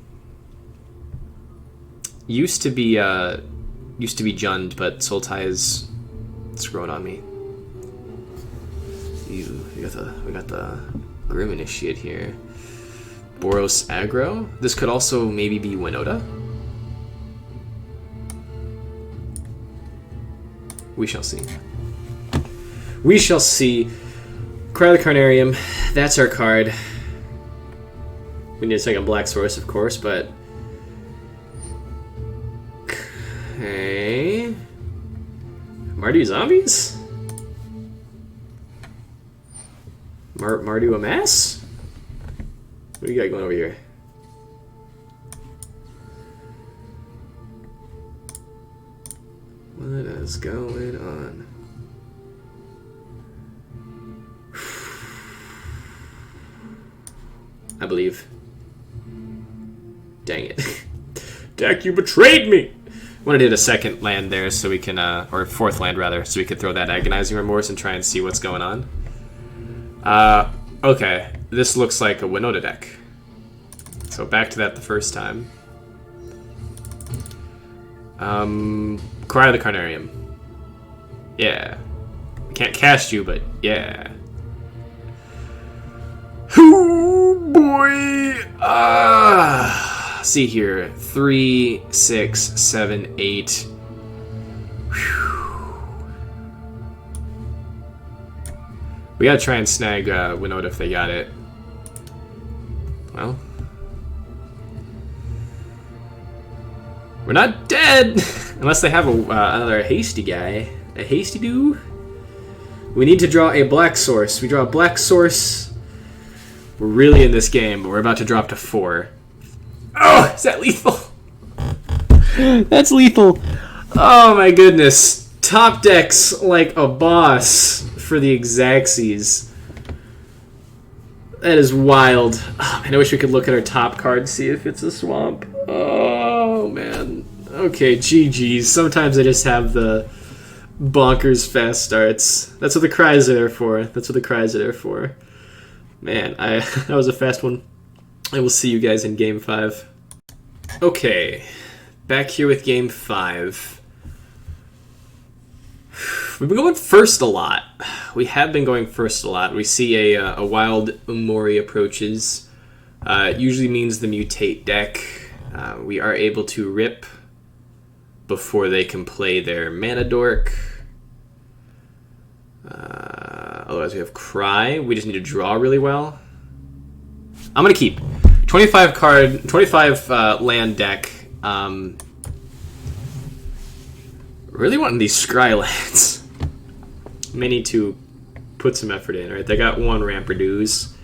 Used to be Jund, but Sultai is growing on me. Ew, we got the Grim Initiate here. Boros aggro. This could also maybe be Winota. We shall see. We shall see. Cry the Carnarium. That's our card. We need a second black source, of course, but... Okay... Mardu Zombies? Mardu Amass? What do you got going over here? What is going on? I believe. Dang it. Deck, you betrayed me! I wanted to hit a second land there so we can, or fourth land rather, so we could throw that Agonizing Remorse and try and see what's going on. Okay. This looks like a Winota deck. So back to that the first time. Cry the Carnarium. Yeah. Can't cast you, but yeah. Oh boy! See here. 3, 6, 7, 8. Whew. We gotta try and snag Winota if they got it. Well. We're not dead! Unless they have another hasty guy. A hasty do? We need to draw a black source. We draw a black source. We're really in this game, but we're about to drop to 4. Oh, is that lethal? That's lethal. Oh my goodness. Top decks like a boss for the Exaxes. That is wild. Oh, man, I wish we could look at our top card and see if it's a swamp. Oh, man. Okay, GG's. Sometimes I just have the bonkers fast starts. That's what the cries are there for. That's what the cries are there for. Man, that was a fast one. I will see you guys in Game 5. Okay, back here with Game 5. We've been going first a lot. We have been going first a lot. We see a wild Umori approaches. It usually means the mutate deck. We are able to rip before they can play their mana dork. Otherwise we have Cry. We just need to draw really well. I'm going to keep. 25 card, 25 land deck. Really wanting these Scry lands. May need to put some effort in. Right, they got one ramp reduce.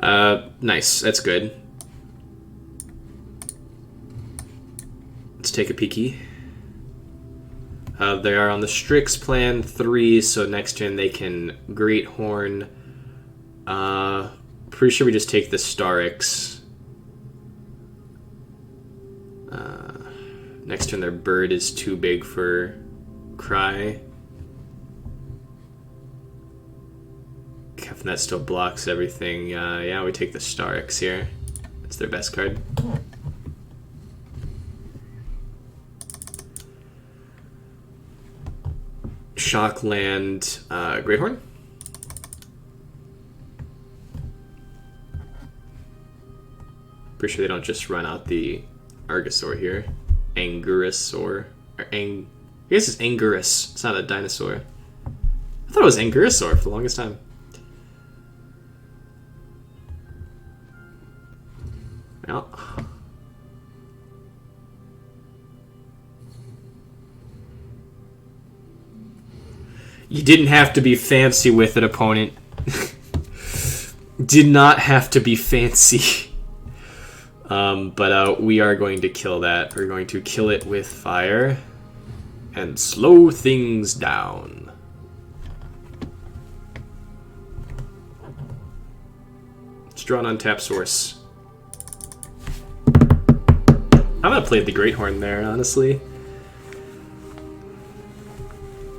Nice, that's good. Let's take a peeky. They are on the Strix plan 3, so next turn they can Great Horn. Pretty sure we just take the Starix. Next turn their bird is too big for Cry. Kefnet still blocks everything. Yeah, we take the Starix here. That's their best card. Shockland, Great Horn. Pretty sure they don't just run out the Argosaur here. Angurosaur. I guess it's Angurus. It's not a dinosaur. I thought it was Angurosaur for the longest time. Well. You didn't have to be fancy with it, opponent. Did not have to be fancy. But we are going to kill that. We're going to kill it with fire and slow things down. Let's draw an untapped source. I'm gonna play the Great Horn there, honestly.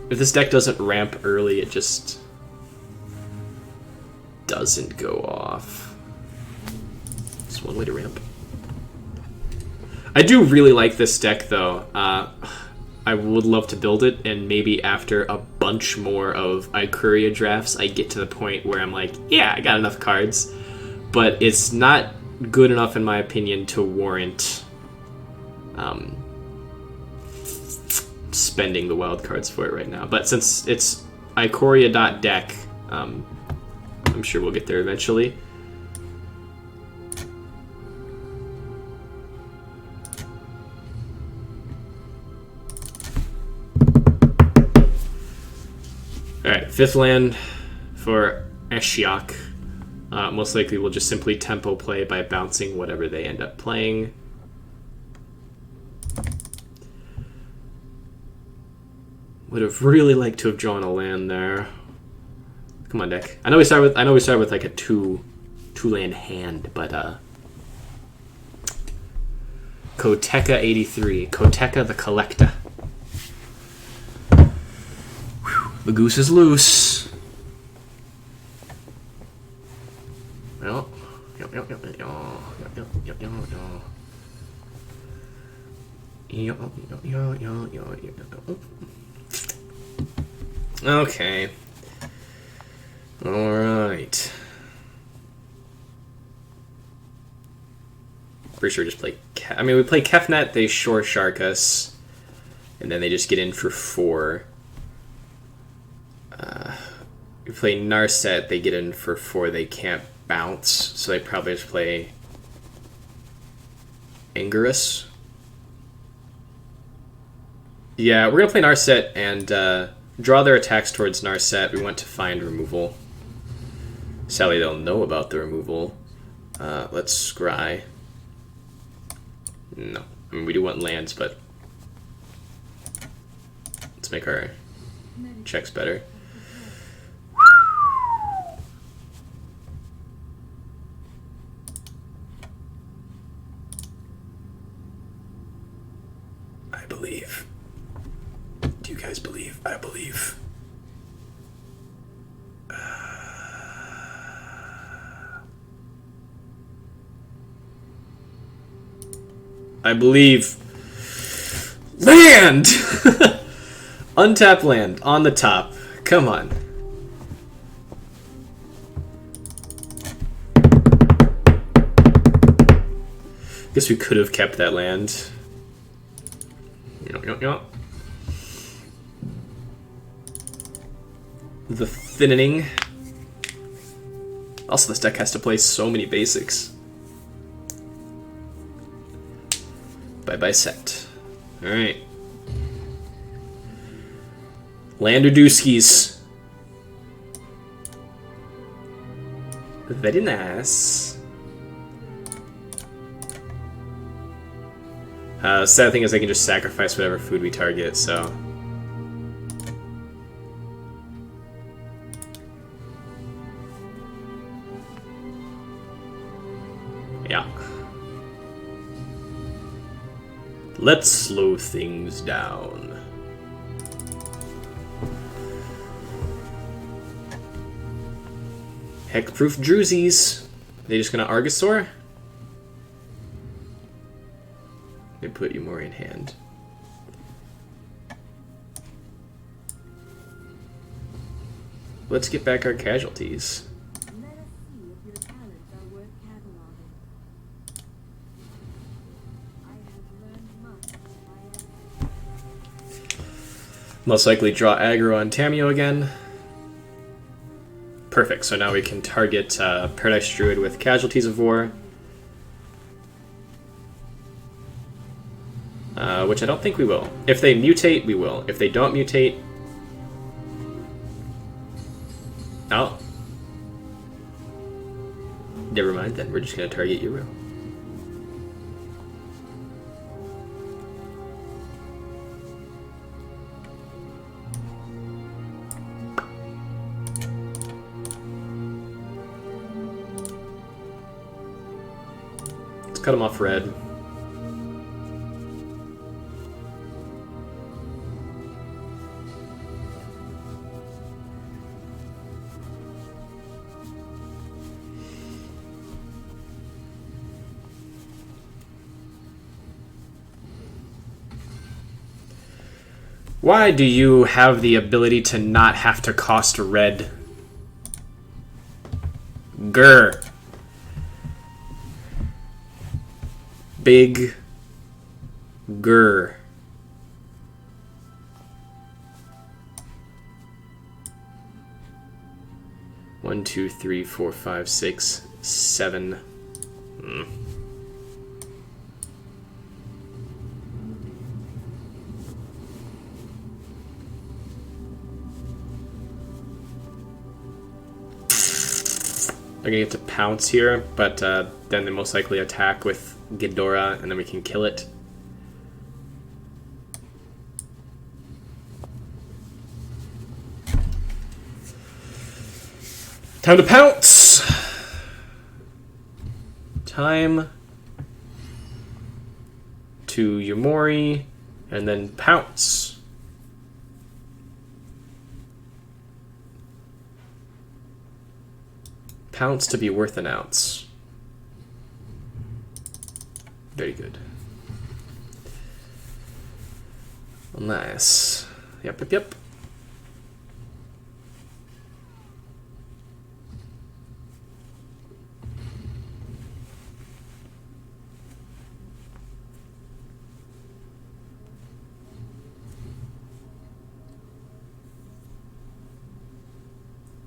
If this deck doesn't ramp early, it just doesn't go off. It's one way to ramp. I do really like this deck, though. I would love to build it, and maybe after a bunch more of Ikuria drafts, I get to the point where I'm like, yeah, I got enough cards. But it's not good enough, in my opinion, to warrant spending the wild cards for it right now. But since it's Ikoria.deck, I'm sure we'll get there eventually. Alright, 5th land for Ashiok. Most likely we'll just simply tempo play by bouncing whatever they end up playing. Would have really liked to have drawn a land there. Come on, deck. I know we start with like a two land hand, but Koteka 83. Koteka the Collector. Whew, the goose is loose. Well, okay. Alright. Pretty sure we just play... we play Kefnet, they Shore Shark us, and then they just get in for 4. We play Narset, they get in for 4, they can't bounce, so they probably just play Angurus. Yeah, we're gonna play Narset and draw their attacks towards Narset. We want to find removal. Sadly, they'll know about the removal. Let's scry. No, I mean we do want lands, but let's make our checks better. I believe. Do you guys believe? I believe. I believe. Land! Untapped land on the top. Come on. Guess we could have kept that land. The thinning. Also, this deck has to play so many basics. Bye-bye set. Alright. Landerdooskies. Very nice. Sad thing is I can just sacrifice whatever food we target, so... yeah. Let's slow things down. Heck-proof Druzies. They just gonna Argosaur? They put you more in hand. Let's get back our casualties. Most likely draw aggro on Tamio again. Perfect, so now we can target Paradise Druid with Casualties of War. Which I don't think we will. If they mutate, we will. If they don't mutate... oh. Never mind then, we're just going to target Uro. Let's cut him off red. Why do you have the ability to not have to cost red? Grr. Big grr. One, two, three, four, five, six, seven. They're gonna get to pounce here, but then they most likely attack with Ghidorah, and then we can kill it. Time to pounce! Time to Yamori, and then pounce. Pounce to be worth an ounce. Very good. Nice. Yep.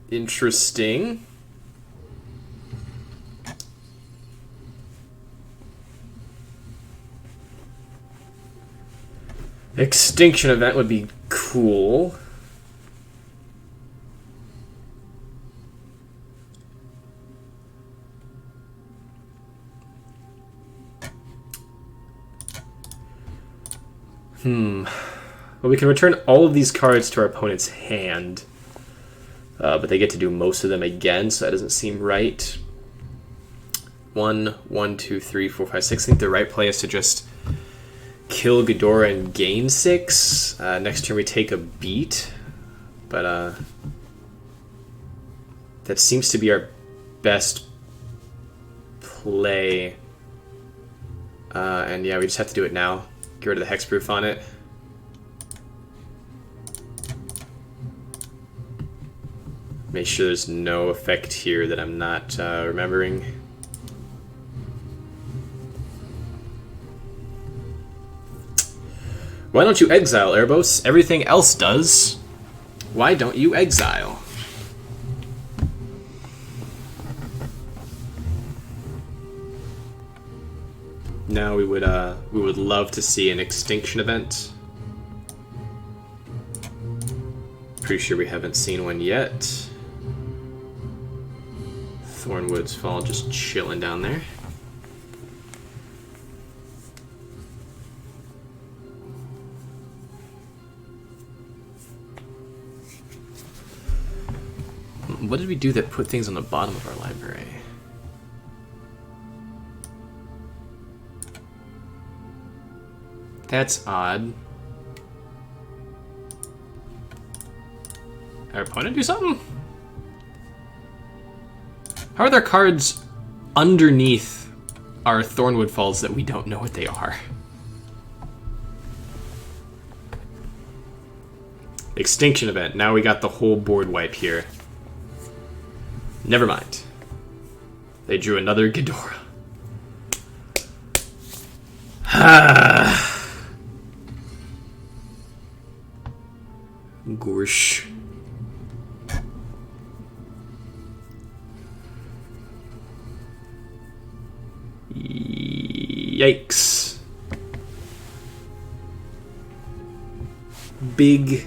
Interesting. Extinction event would be cool. Well, we can return all of these cards to our opponent's hand. But they get to do most of them again, so that doesn't seem right. 1, 2, 3, 4, 5, 6. I think the right play is to just kill Ghidorah and gain 6. Next turn we take a beat, but that seems to be our best play. And yeah, we just have to do it now. Get rid of the hexproof on it. Make sure there's no effect here that I'm not remembering. Why don't you exile, Erebos? Everything else does. Why don't you exile? Now we would love to see an extinction event. Pretty sure we haven't seen one yet. Thornwood's Fall just chilling down there. What did we do that put things on the bottom of our library? That's odd. Our opponent do something? How are there cards underneath our Thornwood Falls that we don't know what they are? Extinction event. Now we got the whole board wipe here. Never mind. They drew another Ghidorah. Gorsh. Yikes. Big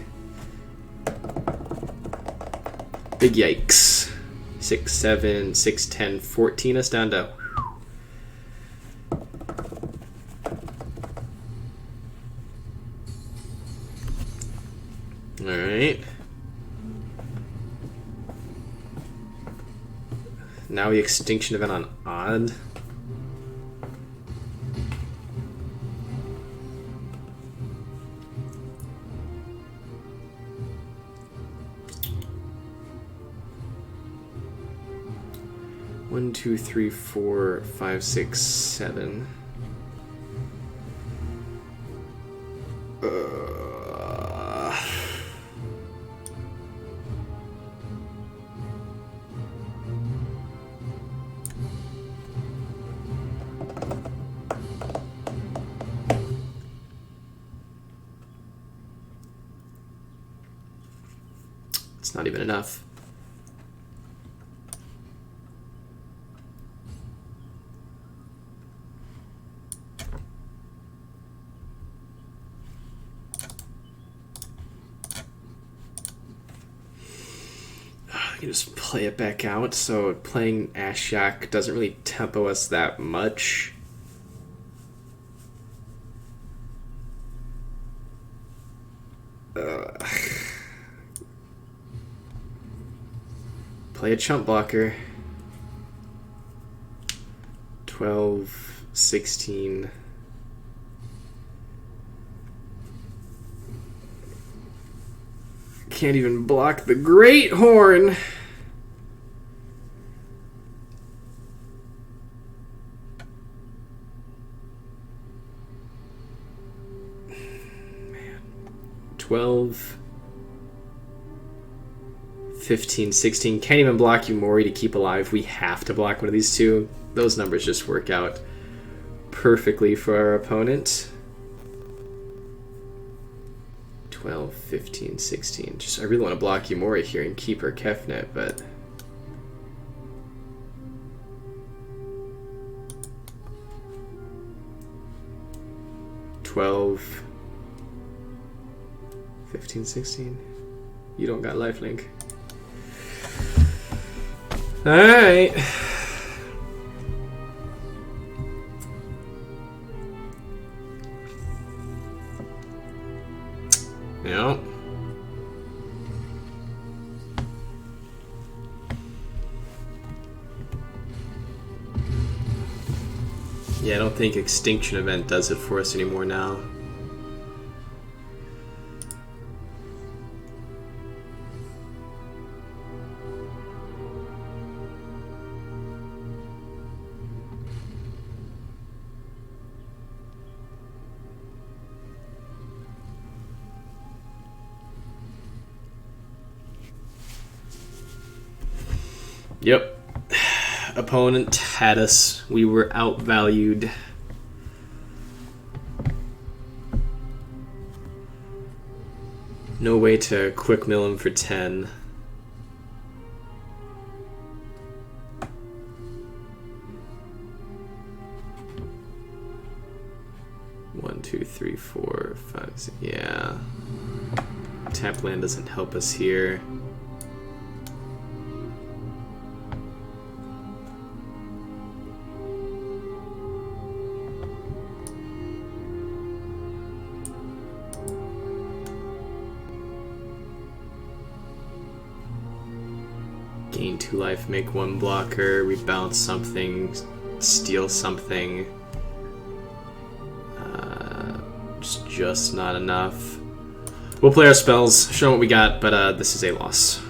yikes. 6, 7, 6, 10, 14 us down to. Alright. Now the extinction event on odd. One, two, three, four, five, six, seven. It's not even enough. I can just play it back out, so playing Ashyak doesn't really tempo us that much. Play a chump blocker. 12, 16. Can't even block the Great Horn. Man. 12, 15, 16. Can't even block Yumori to keep alive. We have to block one of these two. Those numbers just work out perfectly for our opponent. 12, 15, 16. Just, I really want to block Yumori here and keep her Kefnet, but... $12, 15, 16. You don't got lifelink. Alright. Yep. Yeah, I don't think Extinction Event does it for us anymore now. Yep. Opponent had us. We were outvalued. No way to quick mill him for 10. 1, 2, 3, 4, 5, 6. Yeah. Tap land doesn't help us here. Gain 2 life, make 1 blocker, rebalance something, steal something. Just not enough. We'll play our spells, show what we got, but this is a loss.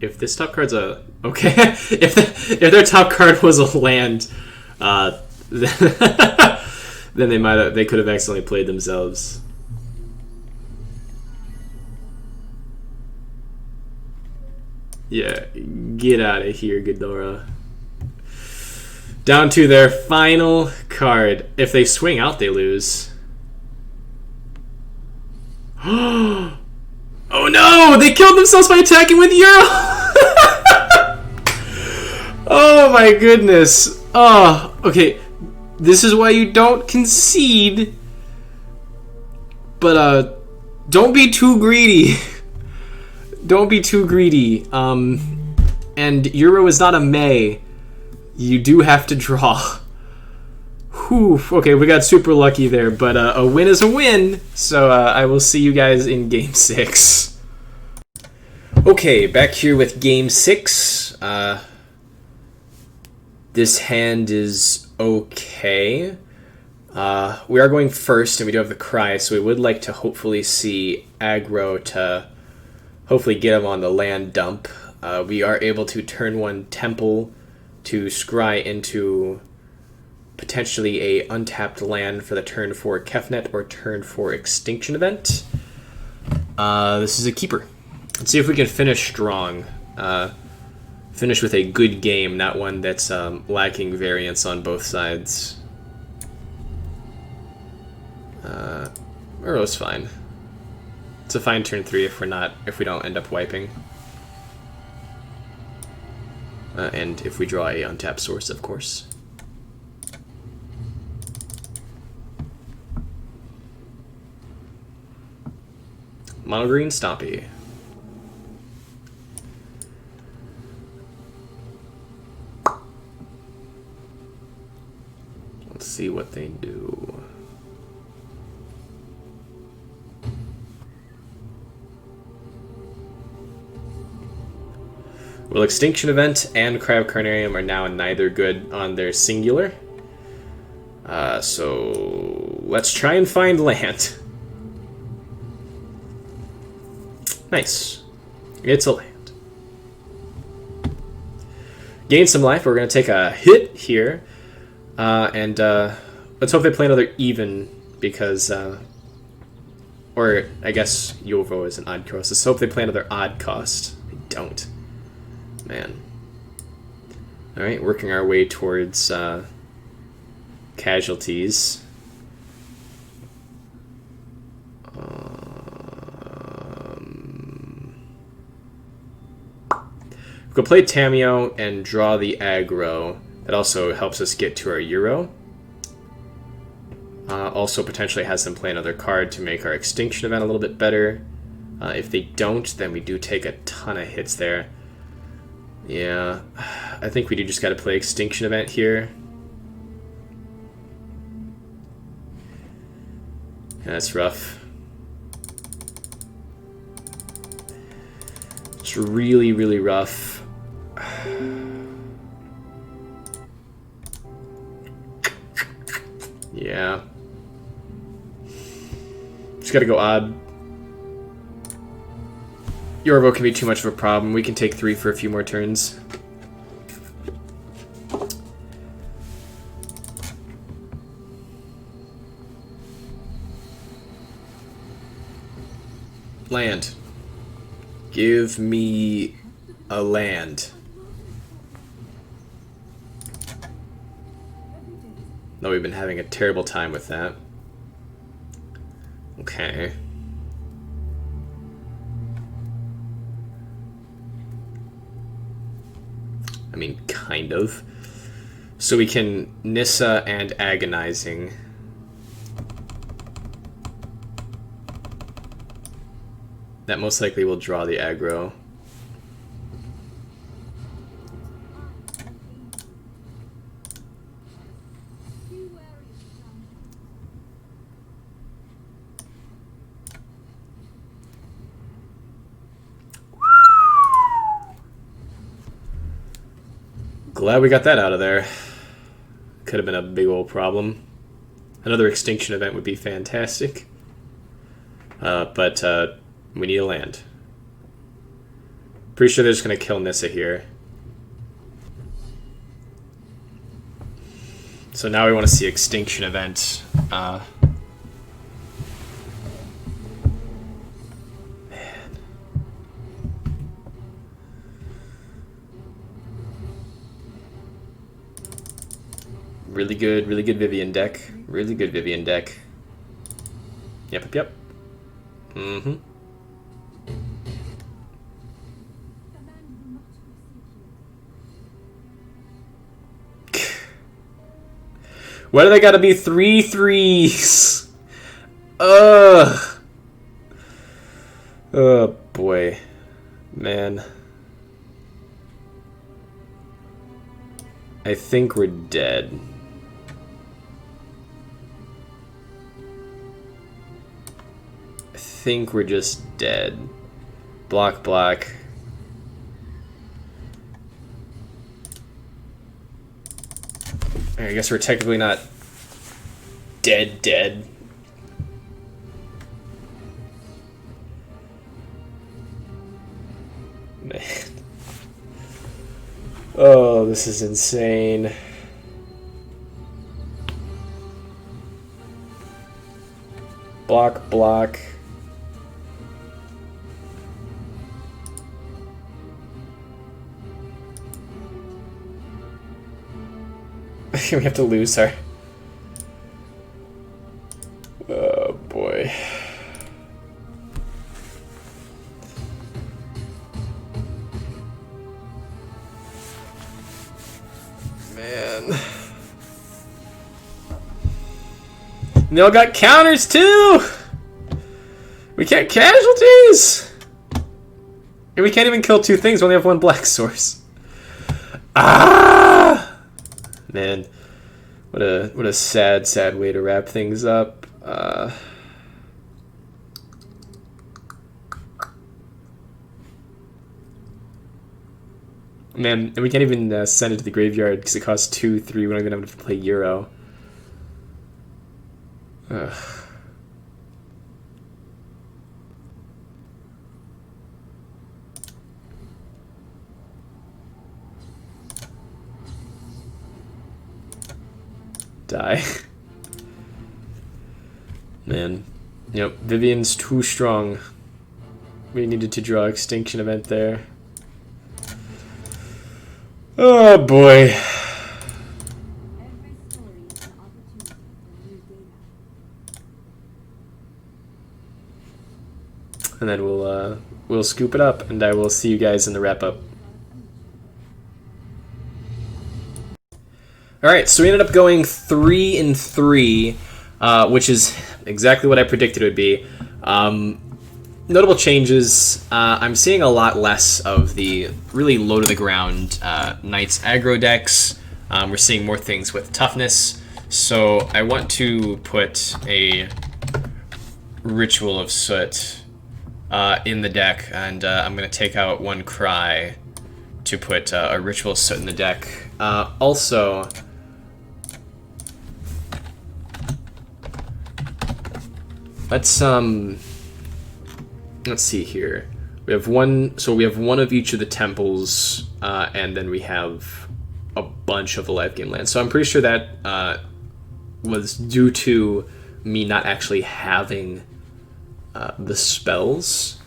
If this top card's a... Okay. if their top card was a land, then they could have accidentally played themselves. Yeah, get out of here, Ghidorah. Down to their final card. If they swing out, they lose. Oh no! They killed themselves by attacking with Euro! Oh my goodness. Oh, okay. This is why you don't concede. But, don't be too greedy. Don't be too greedy. And Euro is not a May. You do have to draw. Whew. Okay, we got super lucky there, but a win is a win. So I will see you guys in Game 6. Okay, back here with Game 6. This hand is okay. We are going first, and we do have the Cry, so we would like to hopefully see aggro to hopefully get him on the land dump. We are able to turn 1 Temple to scry into potentially a untapped land for the turn 4 Kefnet or turn 4 Extinction Event. This is a keeper. Let's see if we can finish strong. Finish with a good game, not one that's lacking variance on both sides. Uro's fine. It's a fine turn 3 if we don't end up wiping. And if we draw a untapped source, of course. Mono green Stompy. Let's see what they do. Well, Extinction Event and Cry of Carnarium are now neither good on their singular. So let's try and find land. Nice. It's a land. Gain some life. We're going to take a hit here. And let's hope they play another even, because... or, I guess, Yovo is an odd cost. Let's hope they play another odd cost. They don't. Man. Alright, working our way towards casualties. We could play Tameo and draw the aggro. That also helps us get to our Euro. Also potentially has them play another card to make our Extinction Event a little bit better. If they don't, then we do take a ton of hits there. Yeah, I think we do just got to play Extinction Event here. That's rough. It's really, really rough. Yeah. Just gotta go odd. Yorvo can be too much of a problem. We can take 3 for a few more turns. Land. Give me a land. No, we've been having a terrible time with that. Okay. I mean, kind of. So we can Nissa and Agonizing. That most likely will draw the aggro. Glad we got that out of there. Could have been a big old problem. Another Extinction Event would be fantastic. But we need a land. Pretty sure they're just going to kill Nissa here. So now we want to see Extinction Event. Man. Really good Vivian deck. Really good Vivian deck. Yep. Mm-hmm. Why do they gotta be 3 3s? Ugh. Oh boy. Man. I think we're dead. I think we're just dead. Block. I guess we're technically not dead. Man. Oh, this is insane. Block. We have to lose her. Oh boy. Man. And they all got counters too! We can't casualties! And we can't even kill 2 things, we only have 1 black source. Ah! Man, what a sad way to wrap things up. Man, and we can't even send it to the graveyard because it costs 2, 3. We don't even have to play Euro. Ugh. Die. Man. Yep, Vivian's too strong. We needed to draw Extinction Event there. Oh boy. And then we'll scoop it up, and I will see you guys in the wrap up. Alright, so we ended up going 3-3, which is exactly what I predicted it would be. notable changes. I'm seeing a lot less of the really low to the ground Knights aggro decks. We're seeing more things with toughness. So I want to put a Ritual of Soot in the deck, and I'm going to take out one Cry to put a Ritual of Soot in the deck. Also, let's see here. We have one, so we have one of each of the temples, and then we have a bunch of the life gain lands. So I'm pretty sure that was due to me not actually having the spells.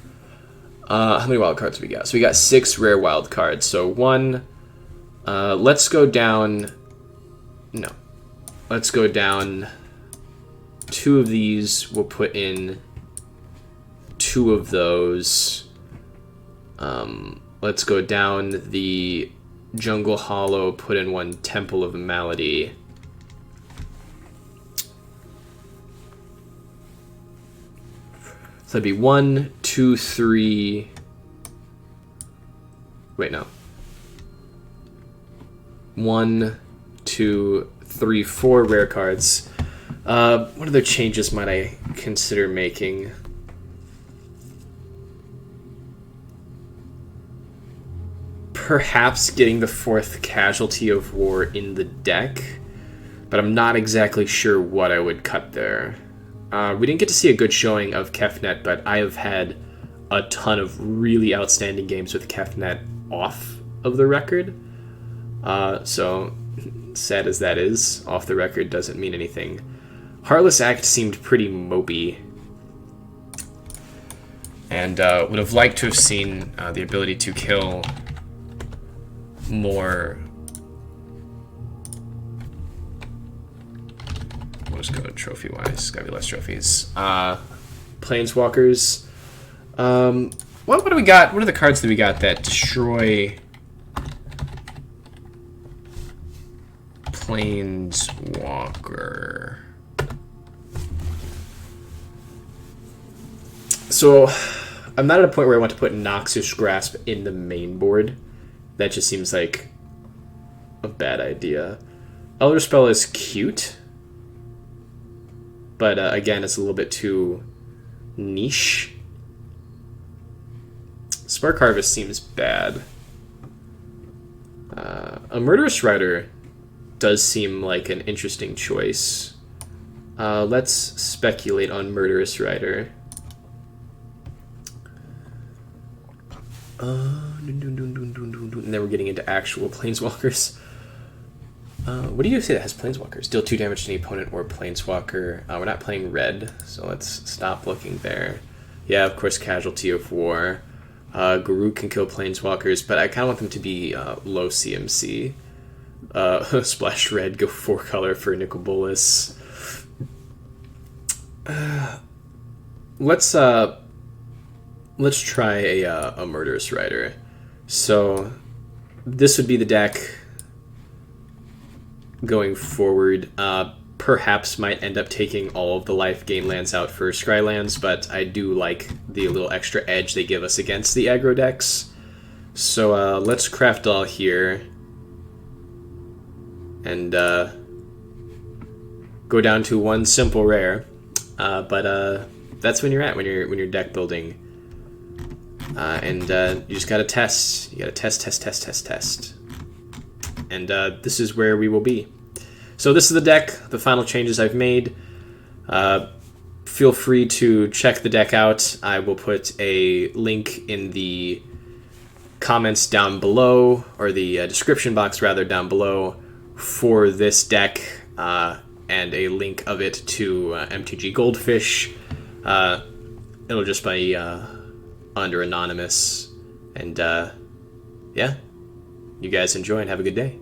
How many wild cards we got? So we got 6 rare wild cards. So one, let's go down, no, let's go down 2 of these. We'll put in 2 of those. Let's go down the Jungle Hollow, put in 1 Temple of Malady. So that'd be 1, 2, 3. Wait, no. 1, 2, 3, 4 rare cards. What other changes might I consider making? Perhaps getting the 4th Casualty of War in the deck, but I'm not exactly sure what I would cut there. We didn't get to see a good showing of Kefnet, but I have had a ton of really outstanding games with Kefnet off of the record. So, sad as that is, off the record doesn't mean anything. Heartless Act seemed pretty mopey, and would have liked to have seen the ability to kill more. We'll just go trophy-wise. Gotta be less trophies. Planeswalkers. What do we got? What are the cards that we got that destroy Planeswalker? So, I'm not at a point where I want to put Noxious Grasp in the main board. That just seems like a bad idea. Elder Spell is cute, but again, it's a little bit too niche. Spark Harvest seems bad. A Murderous Rider does seem like an interesting choice. Let's speculate on Murderous Rider. And then we're getting into actual Planeswalkers. What do you say that has Planeswalkers? Deal 2 damage to any opponent or Planeswalker. We're not playing red, so let's stop looking there. Yeah, of course, Casualty of War. Garuk can kill Planeswalkers, but I kind of want them to be low CMC. Splash red, go 4 color for Nicol Bolas. Let's try a Murderous Rider. So this would be the deck going forward. Perhaps might end up taking all of the life gain lands out for Scrylands, but I do like the little extra edge they give us against the aggro decks. So let's craft all here and go down to 1 simple rare. But that's when you're at when you're deck building. And you just gotta test. You gotta test. And this is where we will be. So this is the deck, the final changes I've made. Feel free to check the deck out. I will put a link in the comments down below, or the description box rather down below, for this deck, and a link of it to MTG Goldfish. It'll just be under anonymous. And yeah, you guys enjoy and have a good day.